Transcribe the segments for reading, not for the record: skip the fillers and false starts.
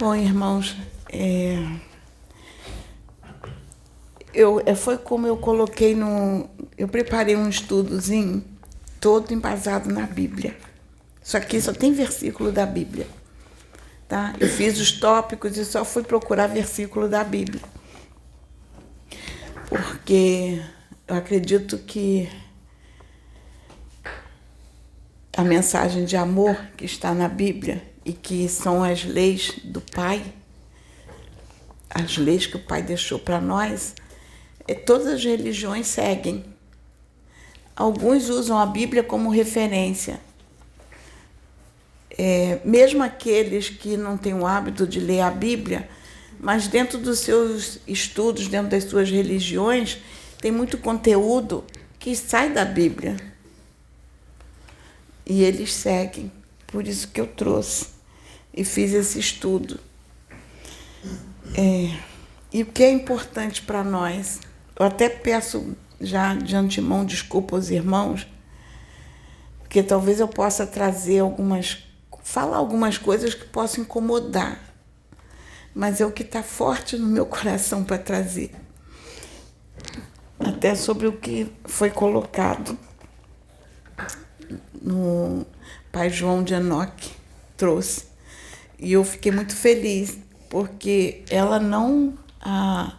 Bom, irmãos, foi como eu coloquei eu preparei um estudozinho todo embasado na Bíblia. Só que só tem versículo da Bíblia, tá? Eu fiz os tópicos e só fui procurar versículo da Bíblia. Porque eu acredito que a mensagem de amor que está na Bíblia e que são as leis do Pai, as leis que o Pai deixou para nós, todas as religiões seguem. Alguns usam a Bíblia como referência. Mesmo aqueles que não têm o hábito de ler a Bíblia, mas dentro dos seus estudos, dentro das suas religiões, tem muito conteúdo que sai da Bíblia. E eles seguem. Por isso que eu trouxe e fiz esse estudo. E o que é importante para nós? Eu até peço já de antemão desculpa aos irmãos, porque talvez eu possa trazer falar algumas coisas que possam incomodar. Mas é o que está forte no meu coração para trazer. Até sobre o que foi colocado no Pai João de Enoque trouxe. E eu fiquei muito feliz, porque ela não... A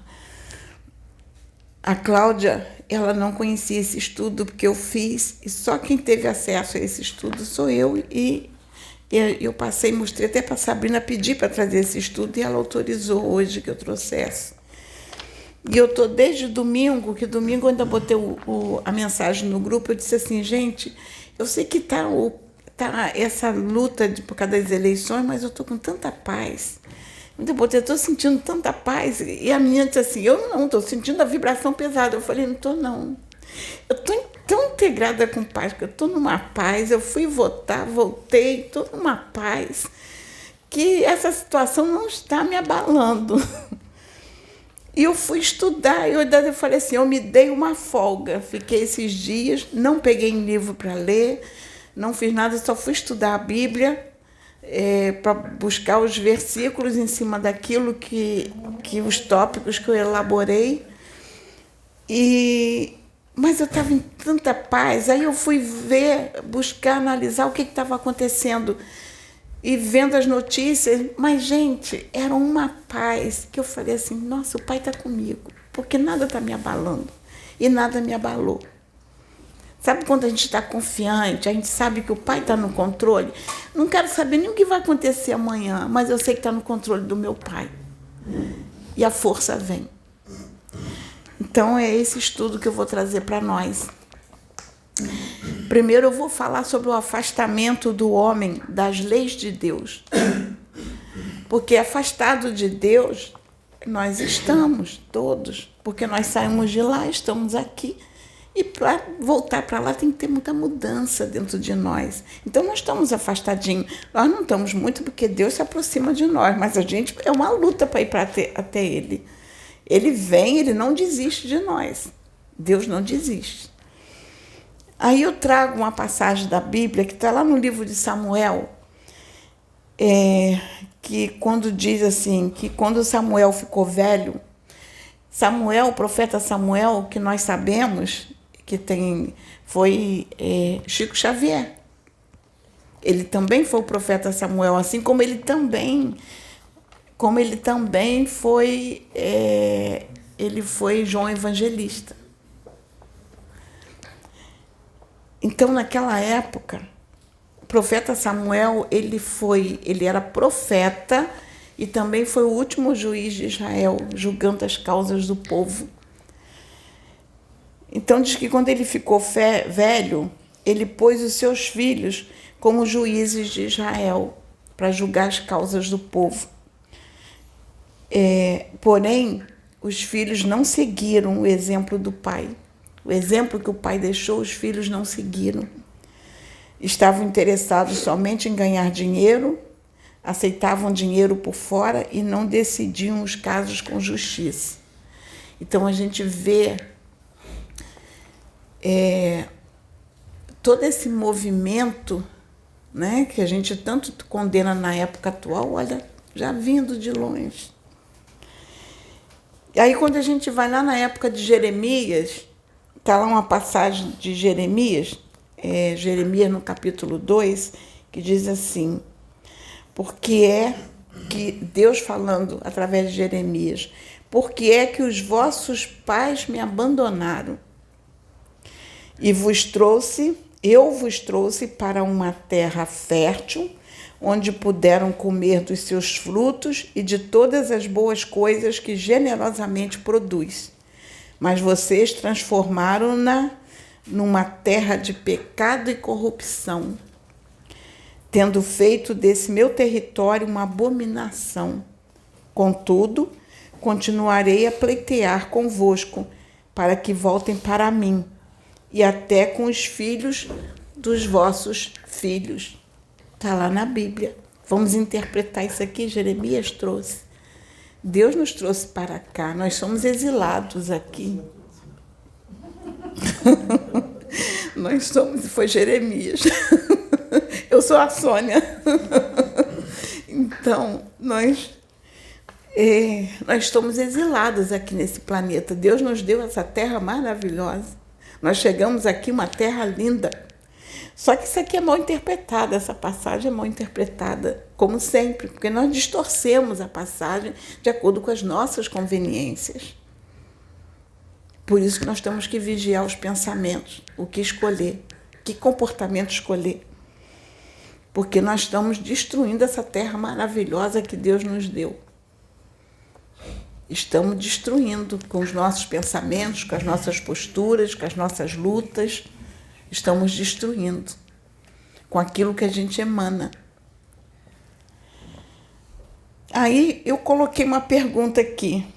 Cláudia, ela não conhecia esse estudo, porque eu fiz, e só quem teve acesso a esse estudo sou eu, e eu mostrei até para a Sabrina, pedi para trazer esse estudo, e ela autorizou hoje que eu trouxesse. E eu estou desde domingo, que domingo eu ainda botei a mensagem no grupo, eu disse assim, gente, eu sei que tá essa luta por causa das eleições, mas eu estou com tanta paz. Eu estou sentindo tanta paz. E a menina disse assim, eu não, estou sentindo a vibração pesada. Eu falei, não estou não. Eu estou tão integrada com paz, que eu estou numa paz. Eu fui votar, voltei, estou numa paz, que essa situação não está me abalando. E eu fui estudar, eu falei assim, eu me dei uma folga. Fiquei esses dias, não peguei livro para ler, não fiz nada, só fui estudar a Bíblia, para buscar os versículos em cima daquilo que os tópicos que eu elaborei. Mas eu estava em tanta paz, aí eu fui buscar, analisar o que estava acontecendo. E vendo as notícias, mas, gente, era uma paz que eu falei assim, nossa, o Pai está comigo, porque nada está me abalando. E nada me abalou. Sabe quando a gente está confiante, a gente sabe que o Pai está no controle? Não quero saber nem o que vai acontecer amanhã, mas eu sei que está no controle do meu Pai. E a força vem. Então, é esse estudo que eu vou trazer para nós. Primeiro eu vou falar sobre o afastamento do homem das leis de Deus. Porque afastado de Deus, nós estamos todos. Porque nós saímos de lá, estamos aqui. E para voltar para lá tem que ter muita mudança dentro de nós. Então nós estamos afastadinhos. Nós não estamos muito porque Deus se aproxima de nós, mas a gente é uma luta para ir até Ele. Ele vem, Ele não desiste de nós. Deus não desiste. Aí eu trago uma passagem da Bíblia que está lá no livro de Samuel, que quando diz assim, que quando Samuel ficou velho, o profeta Samuel, que nós sabemos que foi Chico Xavier. Ele também foi o profeta Samuel, assim como ele também foi, ele foi João Evangelista. Então, naquela época, o profeta Samuel, ele era profeta e também foi o último juiz de Israel, julgando as causas do povo. Então, diz que quando ele ficou velho, ele pôs os seus filhos como juízes de Israel para julgar as causas do povo. Porém, os filhos não seguiram o exemplo do pai. O exemplo que o pai deixou, os filhos não seguiram. Estavam interessados somente em ganhar dinheiro, aceitavam dinheiro por fora e não decidiam os casos com justiça. Então a gente vê todo esse movimento, né, que a gente tanto condena na época atual. Olha, já vindo de longe. E aí, quando a gente vai lá na época de Jeremias, está lá uma passagem de Jeremias, Jeremias no capítulo 2, que diz assim, porque é que Deus falando através de Jeremias, porque é que os vossos pais me abandonaram e eu vos trouxe para uma terra fértil, onde puderam comer dos seus frutos e de todas as boas coisas que generosamente produz. Mas vocês transformaram-na numa terra de pecado e corrupção, tendo feito desse meu território uma abominação. Contudo, continuarei a pleitear convosco, para que voltem para mim, e até com os filhos dos vossos filhos. Está lá na Bíblia. Vamos interpretar isso aqui, Jeremias trouxe. Deus nos trouxe para cá, nós somos exilados aqui. Foi Jeremias. Eu sou a Sônia. Então, nós estamos exilados aqui nesse planeta. Deus nos deu essa terra maravilhosa. Nós chegamos aqui, uma terra linda. Só que isso aqui é mal interpretado, essa passagem é mal interpretada, como sempre, porque nós distorcemos a passagem de acordo com as nossas conveniências. Por isso que nós temos que vigiar os pensamentos, o que escolher, que comportamento escolher. Porque nós estamos destruindo essa terra maravilhosa que Deus nos deu. Estamos destruindo com os nossos pensamentos, com as nossas posturas, com as nossas lutas. Estamos destruindo com aquilo que a gente emana. Aí eu coloquei uma pergunta aqui.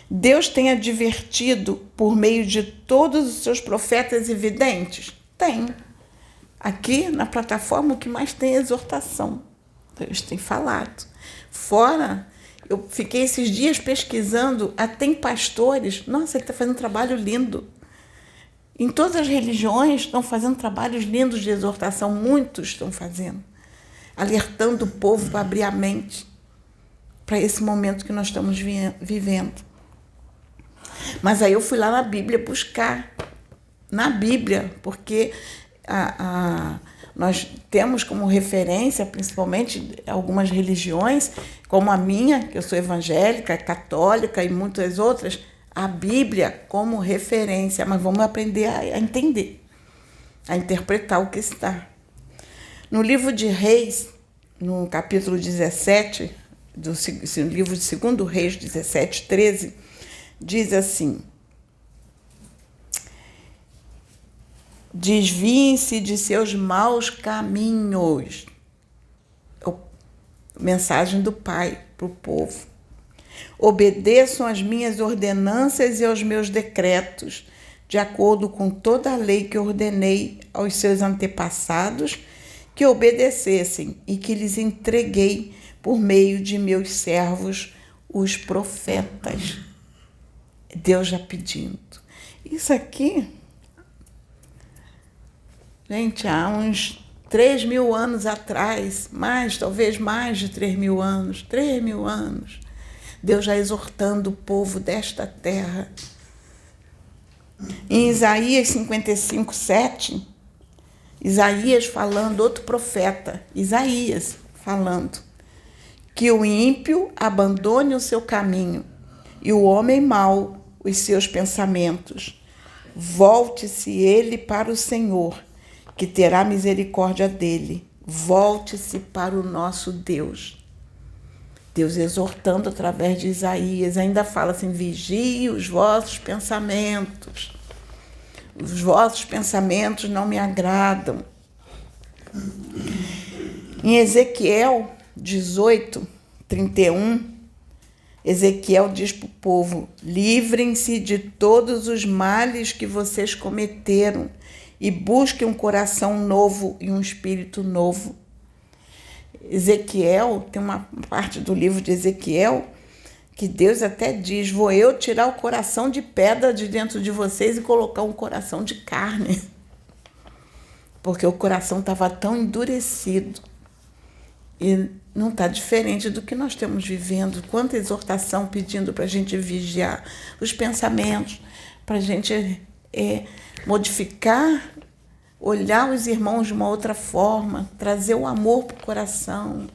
Deus tem advertido por meio de todos os seus profetas e videntes? Tem. Aqui na plataforma o que mais tem é exortação. Deus tem falado. Fora, eu fiquei esses dias pesquisando, tem pastores. Nossa, ele está fazendo um trabalho lindo. Em todas as religiões estão fazendo trabalhos lindos de exortação, muitos estão fazendo, alertando o povo para abrir a mente para esse momento que nós estamos vivendo. Mas aí eu fui lá na Bíblia buscar, na Bíblia, porque nós temos como referência, principalmente algumas religiões, como a minha, que eu sou evangélica, católica e muitas outras, a Bíblia como referência, mas vamos aprender a entender, a interpretar o que está. No livro de Reis, no capítulo 17, do livro de 2 Reis 17, 13, diz assim: desviem-se de seus maus caminhos. Mensagem do Pai para o povo. Obedeçam às minhas ordenanças e aos meus decretos, de acordo com toda a lei que ordenei aos seus antepassados que obedecessem e que lhes entreguei por meio de meus servos, os profetas. Deus já pedindo. Isso aqui, gente, há uns 3.000 anos atrás, talvez mais de 3.000 anos, 3.000 anos, Deus já exortando o povo desta terra. Em Isaías 55, 7, Isaías falando, outro profeta, Isaías falando, que o ímpio abandone o seu caminho e o homem mau os seus pensamentos. Volte-se ele para o Senhor, que terá misericórdia dele. Volte-se para o nosso Deus. Deus exortando através de Isaías, ainda fala assim, vigie os vossos pensamentos. Os vossos pensamentos não me agradam. Em Ezequiel 18, 31, Ezequiel diz para o povo, livrem-se de todos os males que vocês cometeram e busquem um coração novo e um espírito novo. Ezequiel, tem uma parte do livro de Ezequiel que Deus até diz, vou eu tirar o coração de pedra de dentro de vocês e colocar um coração de carne. Porque o coração estava tão endurecido E não está diferente do que nós estamos vivendo. Quanta exortação pedindo para a gente vigiar os pensamentos, para a gente modificar, olhar os irmãos de uma outra forma, trazer o amor para o coração.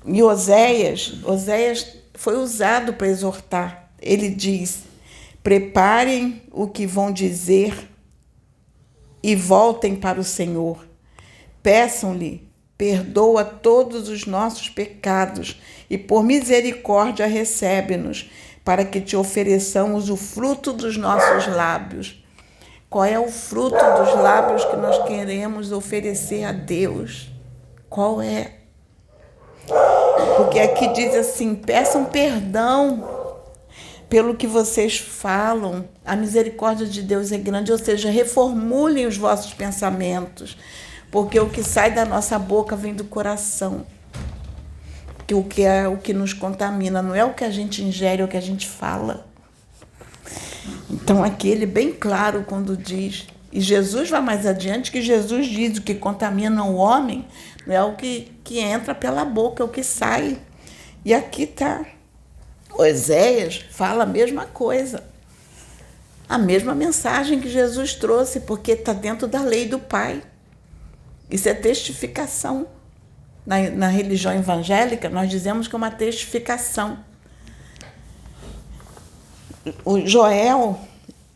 E Oséias foi usado para exortar. Ele diz: preparem o que vão dizer e voltem para o Senhor. Peçam-lhe, perdoa todos os nossos pecados e por misericórdia recebe-nos, para que te ofereçamos o fruto dos nossos lábios. Qual é o fruto dos lábios que nós queremos oferecer a Deus? Qual é? Porque aqui diz assim: peçam perdão pelo que vocês falam. A misericórdia de Deus é grande, ou seja, reformulem os vossos pensamentos, porque o que sai da nossa boca vem do coração. O que é o que nos contamina, não é o que a gente ingere, é o que a gente fala. Então aqui ele é bem claro quando diz, e Jesus vai mais adiante, que Jesus diz: o que contamina o homem não é o que entra pela boca, é o que sai. E aqui está. Oséias fala a mesma coisa. A mesma mensagem que Jesus trouxe, porque está dentro da lei do Pai. Isso é testificação. Na religião evangélica, nós dizemos que é uma testificação. O Joel,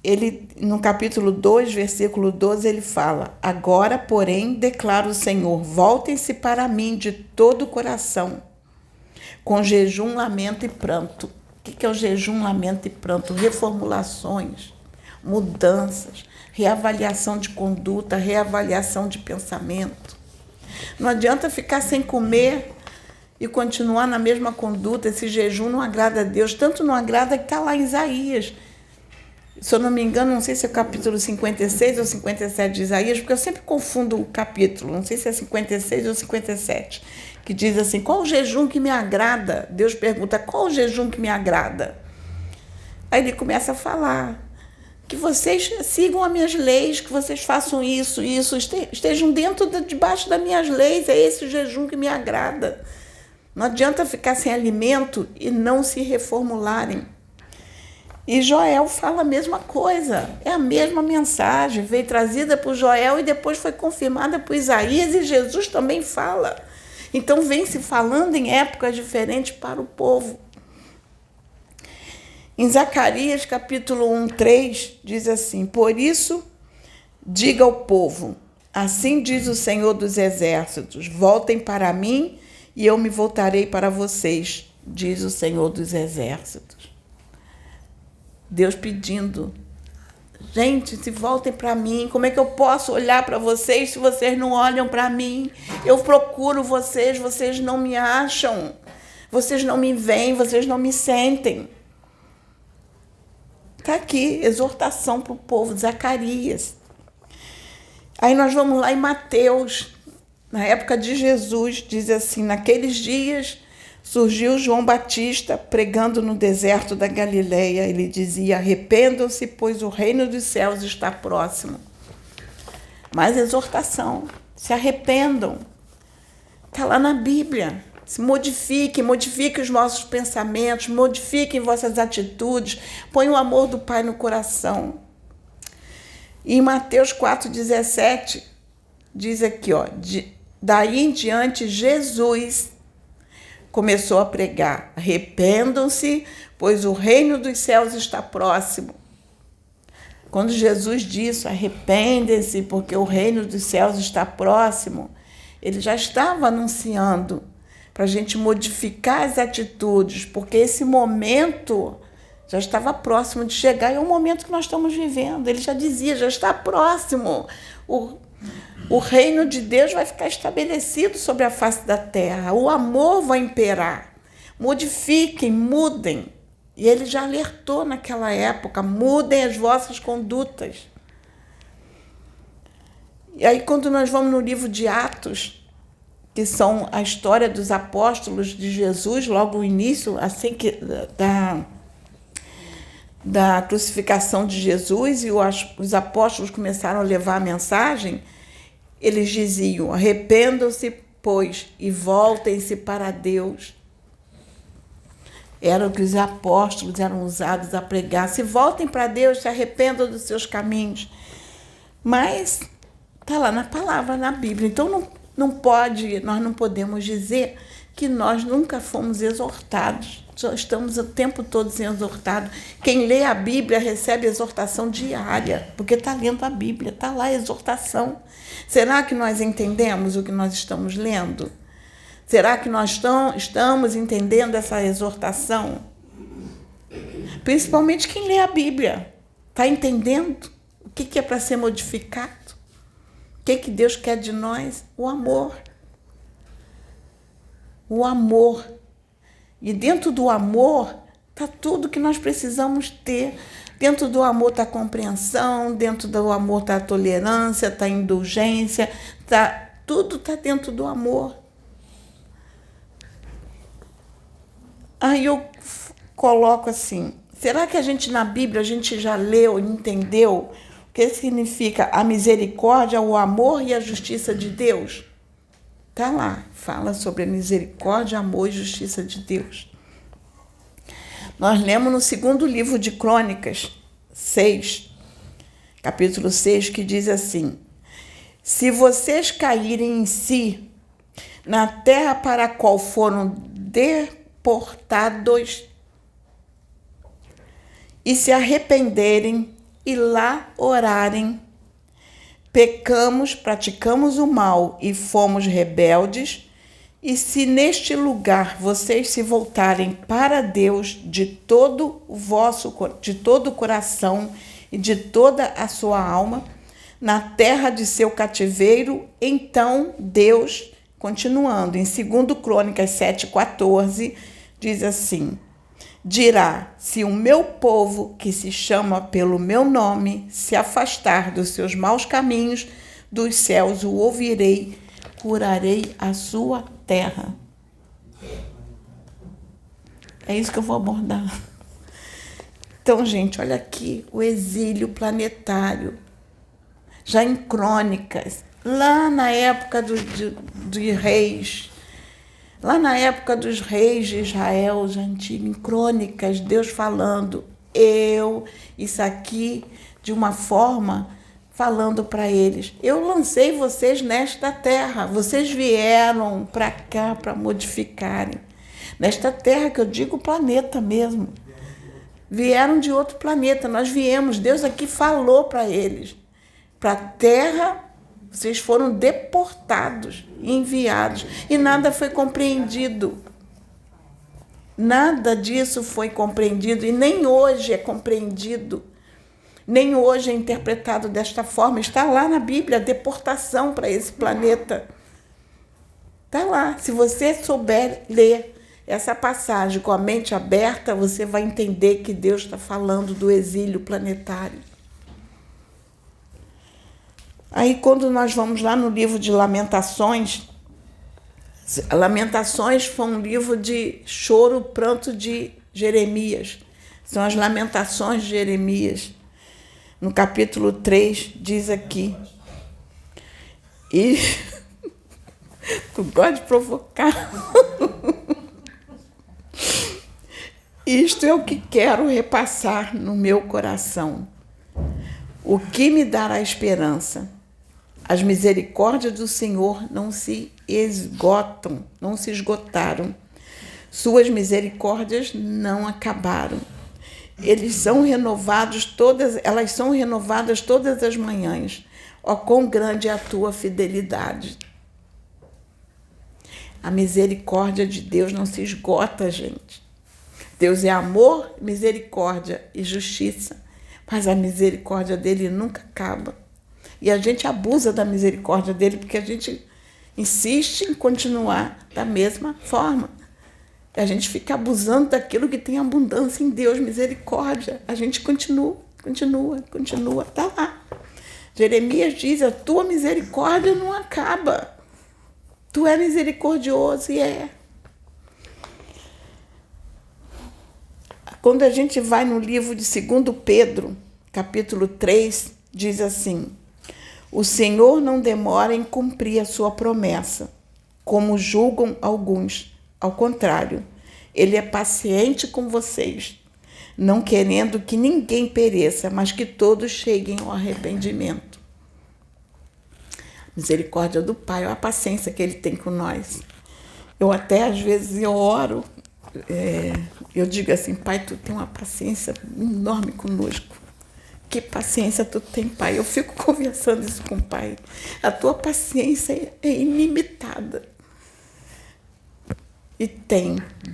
ele, no capítulo 2, versículo 12, ele fala: agora, porém, declara o Senhor, voltem-se para mim de todo o coração, com jejum, lamento e pranto. O que é o jejum, lamento e pranto? Reformulações, mudanças, reavaliação de conduta, reavaliação de pensamento. Não adianta ficar sem comer e continuar na mesma conduta. Esse jejum não agrada a Deus. Tanto não agrada que está lá em Isaías. Se eu não me engano, não sei se é o capítulo 56 ou 57 de Isaías, porque eu sempre confundo o capítulo. Não sei se é 56 ou 57. Que diz assim: qual o jejum que me agrada? Deus pergunta: qual o jejum que me agrada? Aí ele começa a falar: que vocês sigam as minhas leis, que vocês façam isso, estejam debaixo das minhas leis, é esse o jejum que me agrada. Não adianta ficar sem alimento e não se reformularem. E Joel fala a mesma coisa, é a mesma mensagem, veio trazida por Joel e depois foi confirmada por Isaías, e Jesus também fala. Então vem se falando em épocas diferentes para o povo. Em Zacarias, capítulo 1:3, diz assim: por isso, diga ao povo, assim diz o Senhor dos Exércitos, voltem para mim e eu me voltarei para vocês, diz o Senhor dos Exércitos. Deus pedindo: gente, se voltem para mim. Como é que eu posso olhar para vocês se vocês não olham para mim? Eu procuro vocês, vocês não me acham, vocês não me veem, vocês não me sentem. Está aqui, exortação para o povo, Zacarias. Aí nós vamos lá em Mateus, na época de Jesus, diz assim: naqueles dias surgiu João Batista pregando no deserto da Galileia. Ele dizia: arrependam-se, pois o reino dos céus está próximo. Mais exortação, se arrependam. Está lá na Bíblia. Se modifiquem os nossos pensamentos, modifiquem vossas atitudes, põe o amor do Pai no coração. E em Mateus 4,17, diz aqui, daí em diante Jesus começou a pregar: arrependam-se, pois o reino dos céus está próximo. Quando Jesus disse: arrependem-se, porque o reino dos céus está próximo, ele já estava anunciando para a gente modificar as atitudes, porque esse momento já estava próximo de chegar, e é o momento que nós estamos vivendo. Ele já dizia: já está próximo. O reino de Deus vai ficar estabelecido sobre a face da terra. O amor vai imperar. Modifiquem, mudem. E ele já alertou naquela época: mudem as vossas condutas. E aí, quando nós vamos no livro de Atos, que são a história dos apóstolos de Jesus, logo no início, assim que da crucificação de Jesus, e os apóstolos começaram a levar a mensagem, eles diziam: arrependam-se, pois, e voltem-se para Deus. Era o que os apóstolos eram usados a pregar. Se voltem para Deus, se arrependam dos seus caminhos. Mas está lá na palavra, na Bíblia. Então nós não podemos dizer que nós nunca fomos exortados. Só estamos o tempo todo sendo exortados. Quem lê a Bíblia recebe exortação diária, porque está lendo a Bíblia, está lá a exortação. Será que nós entendemos o que nós estamos lendo? Será que nós estamos entendendo essa exortação? Principalmente quem lê a Bíblia. Está entendendo o que é para ser modificado? O que Deus quer de nós? O amor. O amor. E dentro do amor está tudo que nós precisamos ter. Dentro do amor está a compreensão, dentro do amor está a tolerância, está a indulgência, tudo está dentro do amor. Aí eu coloco assim, será que a gente na Bíblia, a gente já leu, entendeu o que significa a misericórdia, o amor e a justiça de Deus? Está lá, fala sobre a misericórdia, amor e justiça de Deus. Nós lemos no segundo livro de Crônicas, 6, capítulo 6, que diz assim: se vocês caírem em si, na terra para a qual foram deportados, e se arrependerem e lá orarem, pecamos, praticamos o mal e fomos rebeldes, e se neste lugar vocês se voltarem para Deus de todo o coração e de toda a sua alma, na terra de seu cativeiro, então Deus, continuando, em 2 Crônicas 7,14, diz assim: dirá, se o meu povo, que se chama pelo meu nome, se afastar dos seus maus caminhos, dos céus o ouvirei, curarei a sua terra. É isso que eu vou abordar. Então, gente, olha aqui, o exílio planetário, já em Crônicas, lá na época dos reis, lá na época dos reis de Israel, já antigo, em Crônicas, Deus falando, isso aqui, de uma forma, falando para eles, eu lancei vocês nesta terra, vocês vieram para cá para modificarem. Nesta terra, que eu digo planeta mesmo. Vieram de outro planeta, nós viemos, Deus aqui falou para eles. Para a terra, vocês foram deportados, enviados, e nada foi compreendido. Nada disso foi compreendido, e nem hoje é compreendido. Nem hoje é interpretado desta forma. Está lá na Bíblia a deportação para esse planeta. Está lá. Se você souber ler essa passagem com a mente aberta, você vai entender que Deus está falando do exílio planetário. Aí, quando nós vamos lá no livro de Lamentações, Lamentações foi um livro de choro, pranto de Jeremias. São as Lamentações de Jeremias. No capítulo 3, diz aqui. E tu gosta de provocar. Isto é o que quero repassar no meu coração. O que me dará esperança? As misericórdias do Senhor não se esgotam, não se esgotaram. Suas misericórdias não acabaram. Elas são renovadas todas as manhãs. Ó, quão grande é a tua fidelidade. A misericórdia de Deus não se esgota, gente. Deus é amor, misericórdia e justiça, mas a misericórdia dele nunca acaba. E a gente abusa da misericórdia dele porque a gente insiste em continuar da mesma forma. A gente fica abusando daquilo que tem abundância em Deus, misericórdia. A gente continua, está lá. Jeremias diz, a tua misericórdia não acaba. Tu é misericordioso e é. Quando a gente vai no livro de 2 Pedro, capítulo 3, diz assim, O Senhor não demora em cumprir a sua promessa, como julgam alguns. Ao contrário, ele é paciente com vocês, não querendo que ninguém pereça, mas que todos cheguem ao arrependimento. Misericórdia do Pai, olha a paciência que ele tem com nós. Eu até, às vezes, eu oro, eu digo assim, Pai, tu tem uma paciência enorme conosco. Que paciência tu tem, Pai. Eu fico conversando isso com o Pai. A tua paciência é ilimitada. E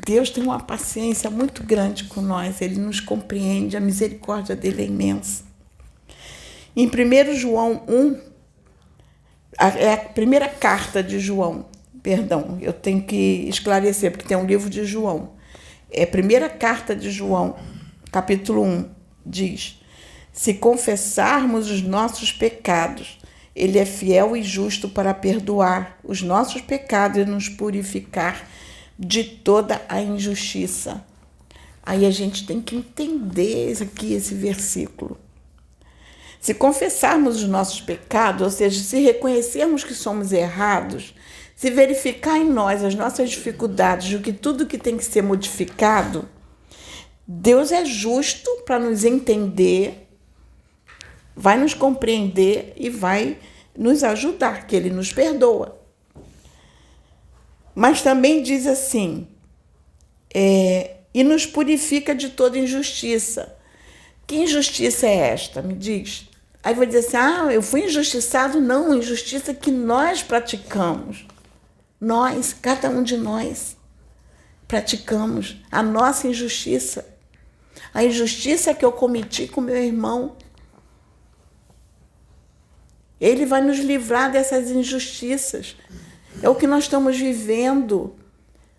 Deus tem uma paciência muito grande com nós. Ele nos compreende, a misericórdia dele é imensa. Em 1 João 1, é a primeira carta de João, perdão, eu tenho que esclarecer, porque tem um livro de João. É a primeira carta de João, capítulo 1, diz: se confessarmos os nossos pecados, ele é fiel e justo para perdoar os nossos pecados e nos purificar de toda a injustiça. Aí a gente tem que entender esse versículo. Se confessarmos os nossos pecados, ou seja, se reconhecermos que somos errados, se verificar em nós as nossas dificuldades, o que tudo que tem que ser modificado, Deus é justo para nos entender, vai nos compreender e vai nos ajudar, que ele nos perdoa. Mas também diz assim, e nos purifica de toda injustiça. Que injustiça é esta? Me diz. Aí vai dizer assim, eu fui injustiçado. Não, injustiça que nós praticamos. Nós, cada um de nós, praticamos a nossa injustiça. A injustiça que eu cometi com meu irmão. Ele vai nos livrar dessas injustiças. É o que nós estamos vivendo.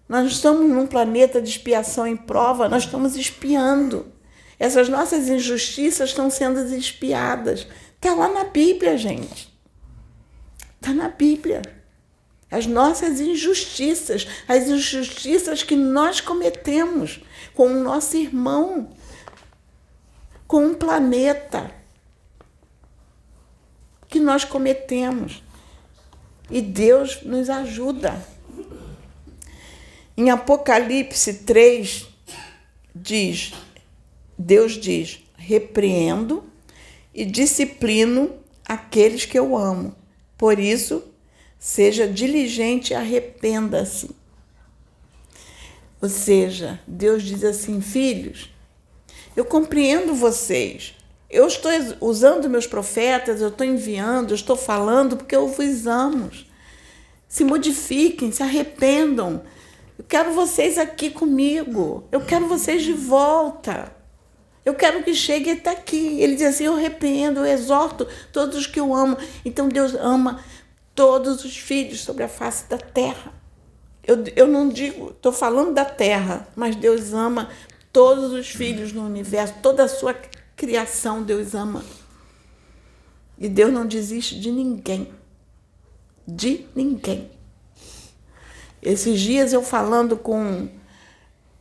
Nós estamos num planeta de expiação e prova, nós estamos expiando. Essas nossas injustiças estão sendo expiadas. Está lá na Bíblia, gente. Está na Bíblia. As nossas injustiças, as injustiças que nós cometemos com o nosso irmão, com o planeta que nós cometemos. E Deus nos ajuda. Em Apocalipse 3, Deus diz, repreendo e disciplino aqueles que eu amo. Por isso, seja diligente e arrependa-se. Ou seja, Deus diz assim, filhos, eu compreendo vocês. Eu estou usando meus profetas, eu estou enviando, eu estou falando porque eu vos amo. Se modifiquem, se arrependam. Eu quero vocês aqui comigo. Eu quero vocês de volta. Eu quero que chegue até aqui. Ele diz assim, eu repreendo, eu exorto todos os que eu amo. Então Deus ama todos os filhos sobre a face da terra. Eu não digo, estou falando da terra, mas Deus ama todos os filhos no universo, toda a sua criação Deus ama. E Deus não desiste de ninguém. De ninguém. Esses dias eu falando com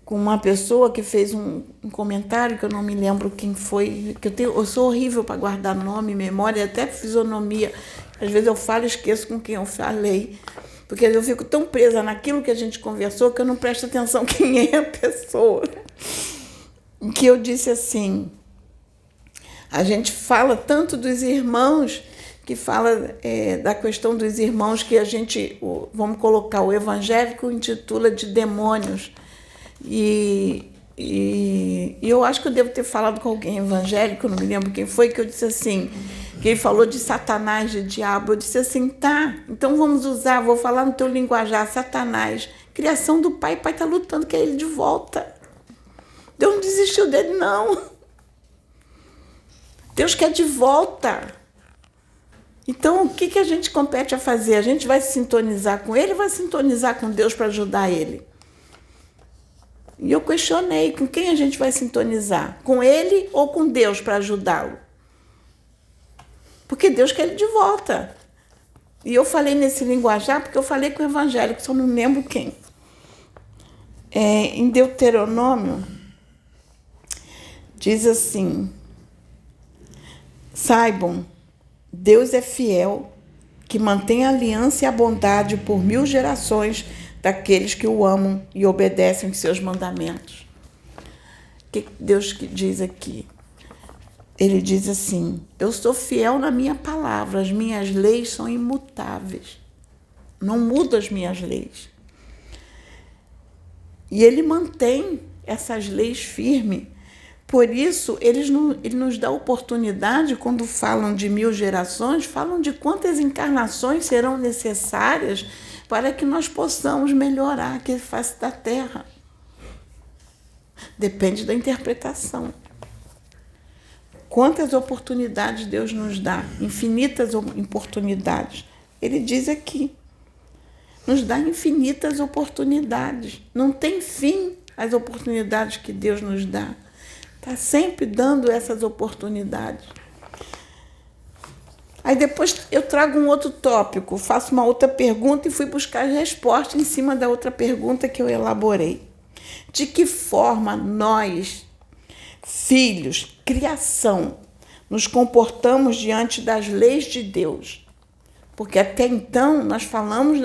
uma pessoa que fez um comentário, que eu não me lembro quem foi, que eu sou horrível para guardar nome, memória, até fisionomia. Às vezes eu falo e esqueço com quem eu falei, porque eu fico tão presa naquilo que a gente conversou que eu não presto atenção quem é a pessoa. Que eu disse assim, a gente fala tanto dos irmãos, que fala da questão dos irmãos que a gente, vamos colocar, o evangélico intitula de demônios. E eu acho que eu devo ter falado com alguém evangélico, não me lembro quem foi, que eu disse assim, que ele falou de Satanás, de diabo. Eu disse assim, tá, então vamos usar, vou falar no teu linguajar, Satanás, criação do Pai, o Pai está lutando, quer ele de volta. Deus não desistiu dele, não. Deus quer de volta. Então, o que a gente compete a fazer? A gente vai se sintonizar com ele, vai sintonizar com Deus para ajudar ele? E eu questionei, com quem a gente vai sintonizar? Com ele ou com Deus para ajudá-lo? Porque Deus quer ele de volta. E eu falei nesse linguajar porque eu falei com o evangélico, só não lembro quem. Em Deuteronômio, diz assim, saibam, Deus é fiel, que mantém a aliança e a bondade por 1000 gerações daqueles que o amam e obedecem os seus mandamentos. O que Deus diz aqui? Ele diz assim: eu sou fiel na minha palavra, as minhas leis são imutáveis. Não mudo as minhas leis. E ele mantém essas leis firmes. Por isso, ele nos dá oportunidade, quando falam de 1000 gerações, falam de quantas encarnações serão necessárias para que nós possamos melhorar a face da Terra. Depende da interpretação. Quantas oportunidades Deus nos dá, infinitas oportunidades. Ele diz aqui, nos dá infinitas oportunidades. Não tem fim as oportunidades que Deus nos dá. Está sempre dando essas oportunidades. Aí depois eu trago um outro tópico, faço uma outra pergunta e fui buscar resposta em cima da outra pergunta que eu elaborei. De que forma nós, filhos, criação, nos comportamos diante das leis de Deus? Porque até então nós falamos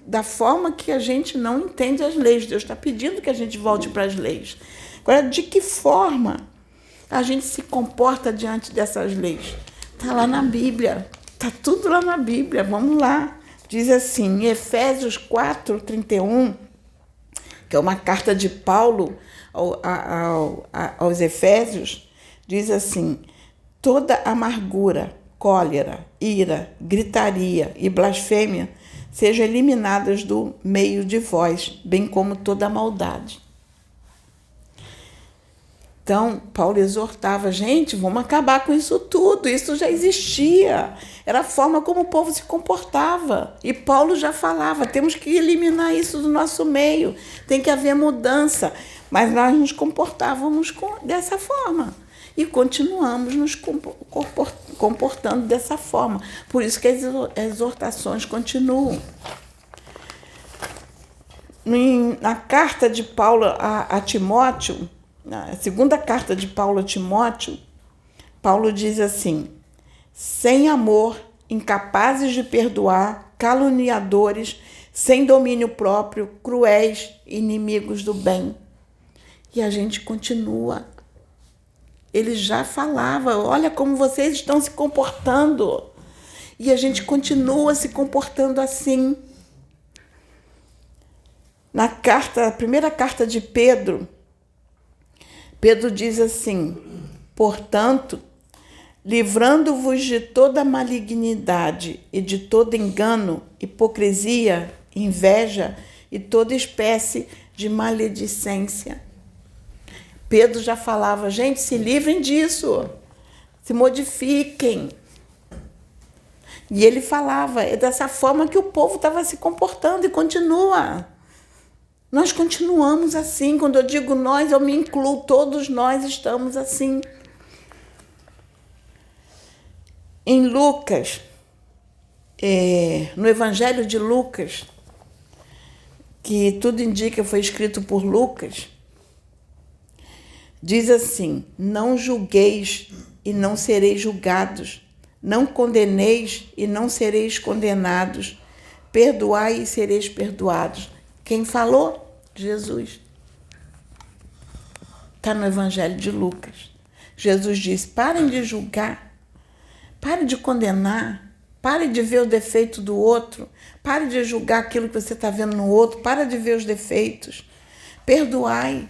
da forma que a gente não entende as leis. Deus está pedindo que a gente volte para as leis. Agora, de que forma a gente se comporta diante dessas leis? Está lá na Bíblia. Está tudo lá na Bíblia. Vamos lá. Diz assim, em Efésios 4:31, que é uma carta de Paulo aos Efésios, diz assim: toda amargura, cólera, ira, gritaria e blasfêmia sejam eliminadas do meio de vós, bem como toda maldade. Então, Paulo exortava, gente, vamos acabar com isso tudo, isso já existia, era a forma como o povo se comportava. E Paulo já falava, temos que eliminar isso do nosso meio, tem que haver mudança. Mas nós nos comportávamos dessa forma e continuamos nos comportando dessa forma. Por isso que as exortações continuam. Na carta de Paulo a Timóteo, na segunda carta de Paulo a Timóteo, Paulo diz assim: sem amor, incapazes de perdoar, caluniadores, sem domínio próprio, cruéis, inimigos do bem. E a gente continua. Ele já falava, olha como vocês estão se comportando. E a gente continua se comportando assim. Na primeira carta de Pedro, Pedro diz assim: portanto, livrando-vos de toda malignidade e de todo engano, hipocrisia, inveja e toda espécie de maledicência. Pedro já falava, gente, se livrem disso, se modifiquem. E ele falava, é dessa forma que o povo estava se comportando e continua. Nós continuamos assim. Quando eu digo nós, eu me incluo. Todos nós estamos assim. Em Lucas, no Evangelho de Lucas, que tudo indica foi escrito por Lucas, diz assim: não julgueis e não sereis julgados, não condeneis e não sereis condenados, perdoai e sereis perdoados. Quem falou? Jesus. Está no Evangelho de Lucas. Jesus disse: parem de julgar, parem de condenar, parem de ver o defeito do outro, parem de julgar aquilo que você está vendo no outro, parem de ver os defeitos, perdoai.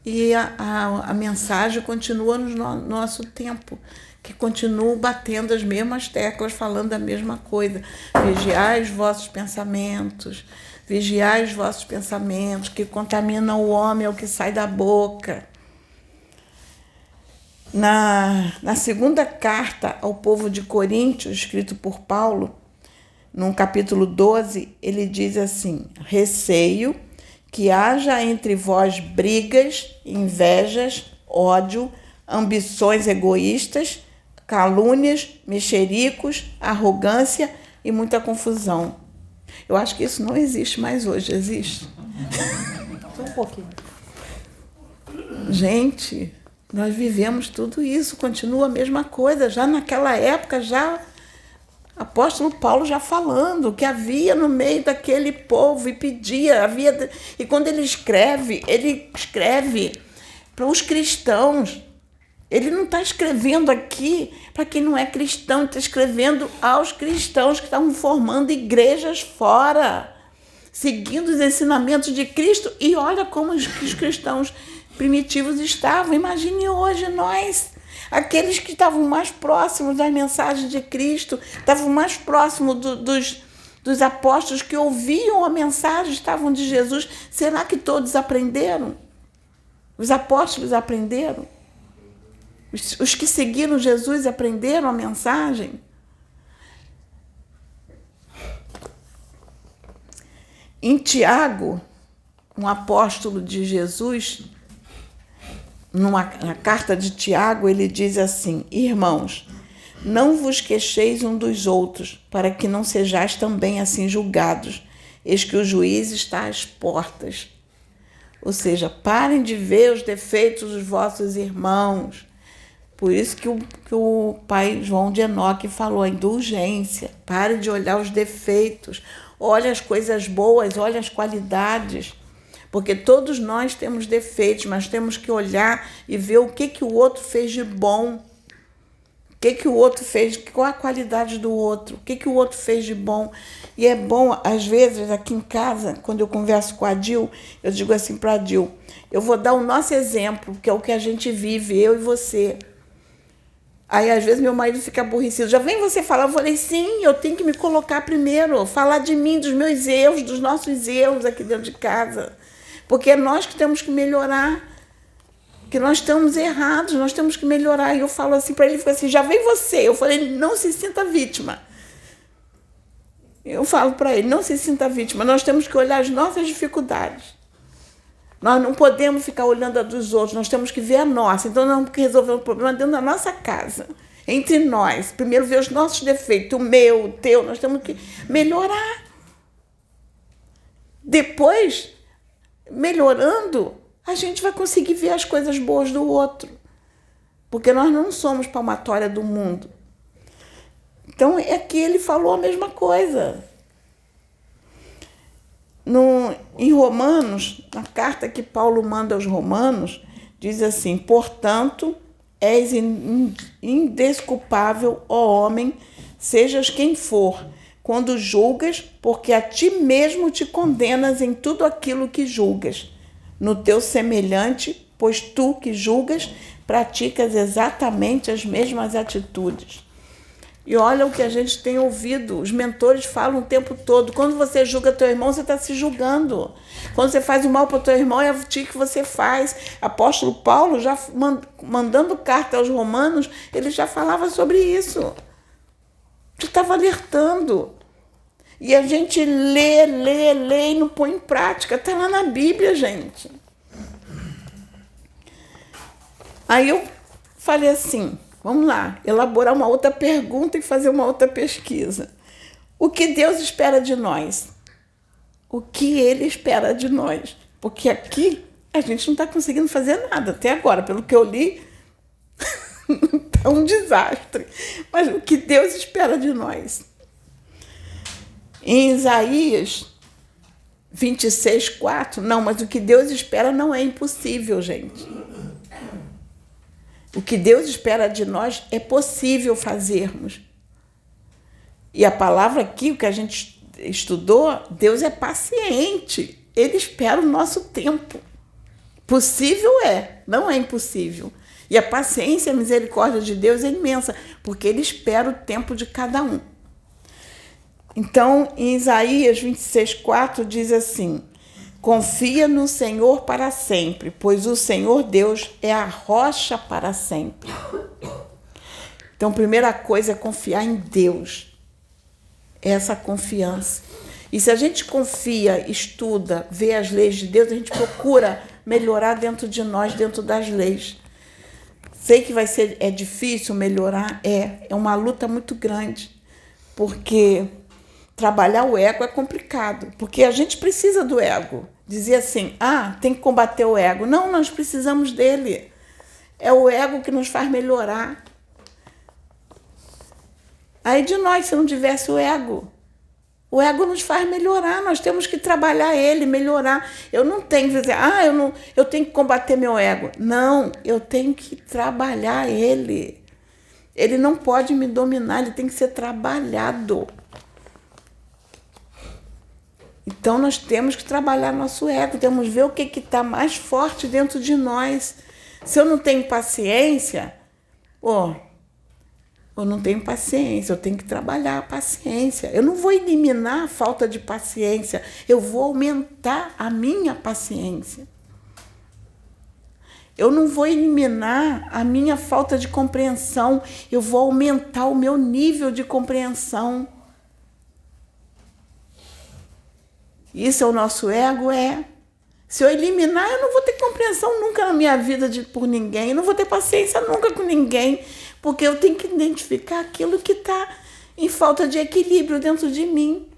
E a mensagem continua no nosso tempo, que continua batendo as mesmas teclas, falando a mesma coisa. Vigiai os vossos pensamentos, que contaminam o homem, é o que sai da boca. Na segunda carta ao povo de Coríntios, escrito por Paulo, no capítulo 12, ele diz assim: receio que haja entre vós brigas, invejas, ódio, ambições egoístas, calúnias, mexericos, arrogância e muita confusão. Eu acho que isso não existe mais hoje, existe? Só um pouquinho. Gente, Nós vivemos tudo isso, continua a mesma coisa. Já naquela época, já apóstolo Paulo já falando que havia no meio daquele povo e pedia, e quando ele escreve para os cristãos. Ele não está escrevendo aqui para quem não é cristão, ele está escrevendo aos cristãos que estavam formando igrejas fora, seguindo os ensinamentos de Cristo. E olha como os cristãos primitivos estavam. Imagine hoje nós, aqueles que estavam mais próximos das mensagens de Cristo, estavam mais próximos dos apóstolos que ouviam a mensagem, estavam de Jesus. Será que todos aprenderam? Os apóstolos aprenderam? Os que seguiram Jesus aprenderam a mensagem? Em Tiago, um apóstolo de Jesus, na carta de Tiago, ele diz assim: irmãos, não vos queixeis um dos outros, para que não sejais também assim julgados. Eis que o juiz está às portas. Ou seja, parem de ver os defeitos dos vossos irmãos. Por isso que o pai João de Enoque falou, a indulgência. Pare de olhar os defeitos. Olha as coisas boas, olha as qualidades. Porque todos nós temos defeitos, mas temos que olhar e ver o que o outro fez de bom. O que o outro fez, qual a qualidade do outro, o que o outro fez de bom. E é bom, às vezes, aqui em casa, quando eu converso com a Dil, eu digo assim para a Dil, eu vou dar o nosso exemplo, que é o que a gente vive, eu e você. Aí, às vezes, meu marido fica aborrecido. Já vem você falar? Eu falei, sim, eu tenho que me colocar primeiro, falar de mim, dos meus erros, dos nossos erros aqui dentro de casa. Porque é nós que temos que melhorar, que nós estamos errados, nós temos que melhorar. E eu falo assim para ele, fica assim, já vem você. Eu falei, não se sinta vítima. Eu falo para ele, não se sinta vítima, nós temos que olhar as nossas dificuldades. Nós não podemos ficar olhando a dos outros, nós temos que ver a nossa. Então, nós temos que resolver um problema dentro da nossa casa, entre nós. Primeiro, ver os nossos defeitos, o meu, o teu, nós temos que melhorar. Depois, melhorando, a gente vai conseguir ver as coisas boas do outro. Porque nós não somos palmatória do mundo. Então, aqui ele falou a mesma coisa. Em Romanos, na carta que Paulo manda aos Romanos, diz assim, portanto, és indesculpável, ó homem, sejas quem for, quando julgas, porque a ti mesmo te condenas em tudo aquilo que julgas. No teu semelhante, pois tu que julgas, praticas exatamente as mesmas atitudes. E olha o que a gente tem ouvido, os mentores falam o tempo todo. Quando você julga teu irmão, você está se julgando. Quando você faz o mal para o teu irmão, é a ti que você faz. Apóstolo Paulo, já mandando carta aos romanos, ele já falava sobre isso. Ele estava alertando. E a gente lê e não põe em prática. Está lá na Bíblia, gente. Aí eu falei assim, vamos lá, elaborar uma outra pergunta e fazer uma outra pesquisa. O que Deus espera de nós? O que Ele espera de nós? Porque aqui a gente não está conseguindo fazer nada até agora. Pelo que eu li, está um desastre. Mas o que Deus espera de nós? Em Isaías 26:4, não, mas o que Deus espera não é impossível, gente. O que Deus espera de nós é possível fazermos. E a palavra aqui, o que a gente estudou, Deus é paciente. Ele espera o nosso tempo. Possível é, não é impossível. E a paciência e a misericórdia de Deus é imensa, porque Ele espera o tempo de cada um. Então, em Isaías 26:4 diz assim, confia no Senhor para sempre, pois o Senhor Deus é a rocha para sempre. Então, a primeira coisa é confiar em Deus. Essa confiança. E se a gente confia, estuda, vê as leis de Deus, a gente procura melhorar dentro de nós, dentro das leis. Sei que é difícil melhorar, é uma luta muito grande, porque trabalhar o ego é complicado, porque a gente precisa do ego. Dizer assim, tem que combater o ego. Não, nós precisamos dele. É o ego que nos faz melhorar. Aí de nós, se não tivesse o ego nos faz melhorar, nós temos que trabalhar ele, melhorar. Eu não tenho que dizer, eu tenho que combater meu ego. Não, eu tenho que trabalhar ele. Ele não pode me dominar, ele tem que ser trabalhado. Então nós temos que trabalhar nosso ego, temos que ver o que está mais forte dentro de nós. Se eu não tenho paciência, eu não tenho paciência, eu tenho que trabalhar a paciência. Eu não vou eliminar a falta de paciência, eu vou aumentar a minha paciência. Eu não vou eliminar a minha falta de compreensão, eu vou aumentar o meu nível de compreensão. Isso é o nosso ego? É. Se eu eliminar, eu não vou ter compreensão nunca na minha vida por ninguém, eu não vou ter paciência nunca com ninguém, porque eu tenho que identificar aquilo que está em falta de equilíbrio dentro de mim.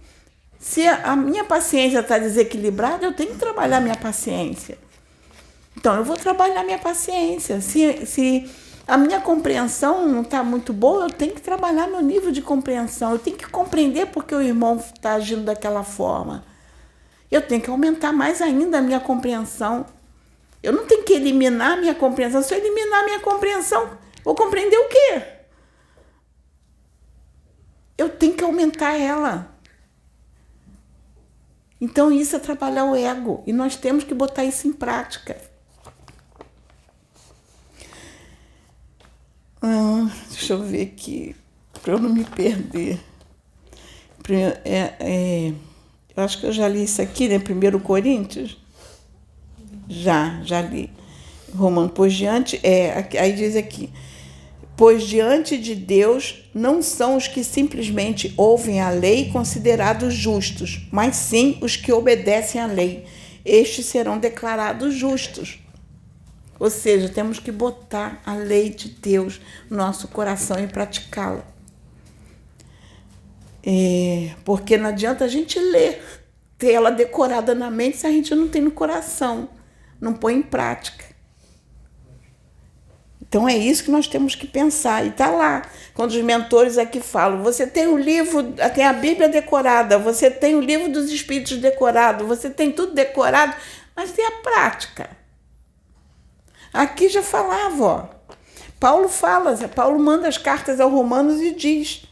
Se a minha paciência está desequilibrada, eu tenho que trabalhar minha paciência. Então, eu vou trabalhar minha paciência. Se a minha compreensão não está muito boa, eu tenho que trabalhar meu nível de compreensão. Eu tenho que compreender porque o irmão está agindo daquela forma. Eu tenho que aumentar mais ainda a minha compreensão. Eu não tenho que eliminar a minha compreensão. Se eu eliminar a minha compreensão, vou compreender o quê? Eu tenho que aumentar ela. Então, isso é trabalhar o ego. E nós temos que botar isso em prática. Deixa eu ver aqui, para eu não me perder. Eu acho que eu já li isso aqui, né? 1 Coríntios. Já li. Romano, pois diante, aí diz aqui, pois diante de Deus não são os que simplesmente ouvem a lei considerados justos, mas sim os que obedecem à lei. Estes serão declarados justos. Ou seja, temos que botar a lei de Deus no nosso coração e praticá-la. Porque não adianta a gente ler, ter ela decorada na mente se a gente não tem no coração, não põe em prática. Então é isso que nós temos que pensar. E está lá, quando os mentores aqui falam, você tem o livro, tem a Bíblia decorada, você tem o livro dos Espíritos decorado, você tem tudo decorado, mas tem a prática. Aqui já falava, Paulo manda as cartas aos Romanos e diz,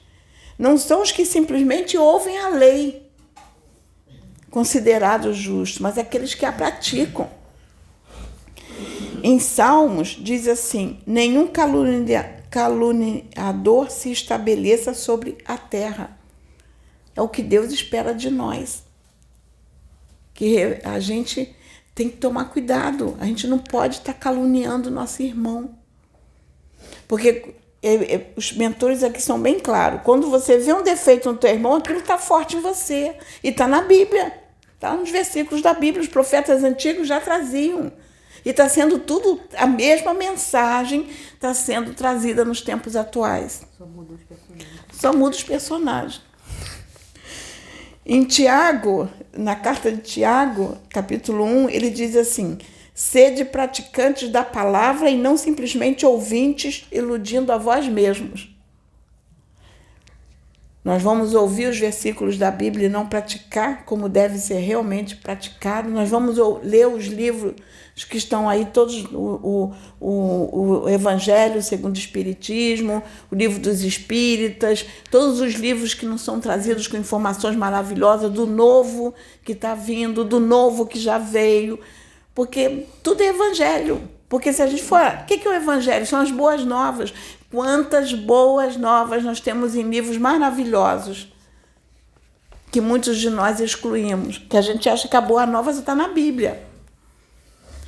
não são os que simplesmente ouvem a lei, considerados justos, mas aqueles que a praticam. Em Salmos diz assim, nenhum caluniador se estabeleça sobre a terra. É o que Deus espera de nós. Que a gente tem que tomar cuidado. A gente não pode estar caluniando o nosso irmão. Porque os mentores aqui são bem claros. Quando você vê um defeito no teu irmão, aquilo está forte em você. E está na Bíblia. Está nos versículos da Bíblia. Os profetas antigos já traziam. E está sendo tudo, a mesma mensagem está sendo trazida nos tempos atuais. Só muda os personagens. Em Tiago, na carta de Tiago, capítulo 1, ele diz assim, sede praticantes da palavra e não simplesmente ouvintes, iludindo a vós mesmos. Nós vamos ouvir os versículos da Bíblia e não praticar como deve ser realmente praticado. Nós vamos ler os livros que estão aí, todos o Evangelho segundo o Espiritismo, o livro dos Espíritas, todos os livros que não são trazidos com informações maravilhosas do novo que está vindo, do novo que já veio, porque tudo é Evangelho. Porque se a gente for... O que é o Evangelho? São as boas novas. Quantas boas novas nós temos em livros maravilhosos que muitos de nós excluímos. Que a gente acha que a boa nova só está na Bíblia.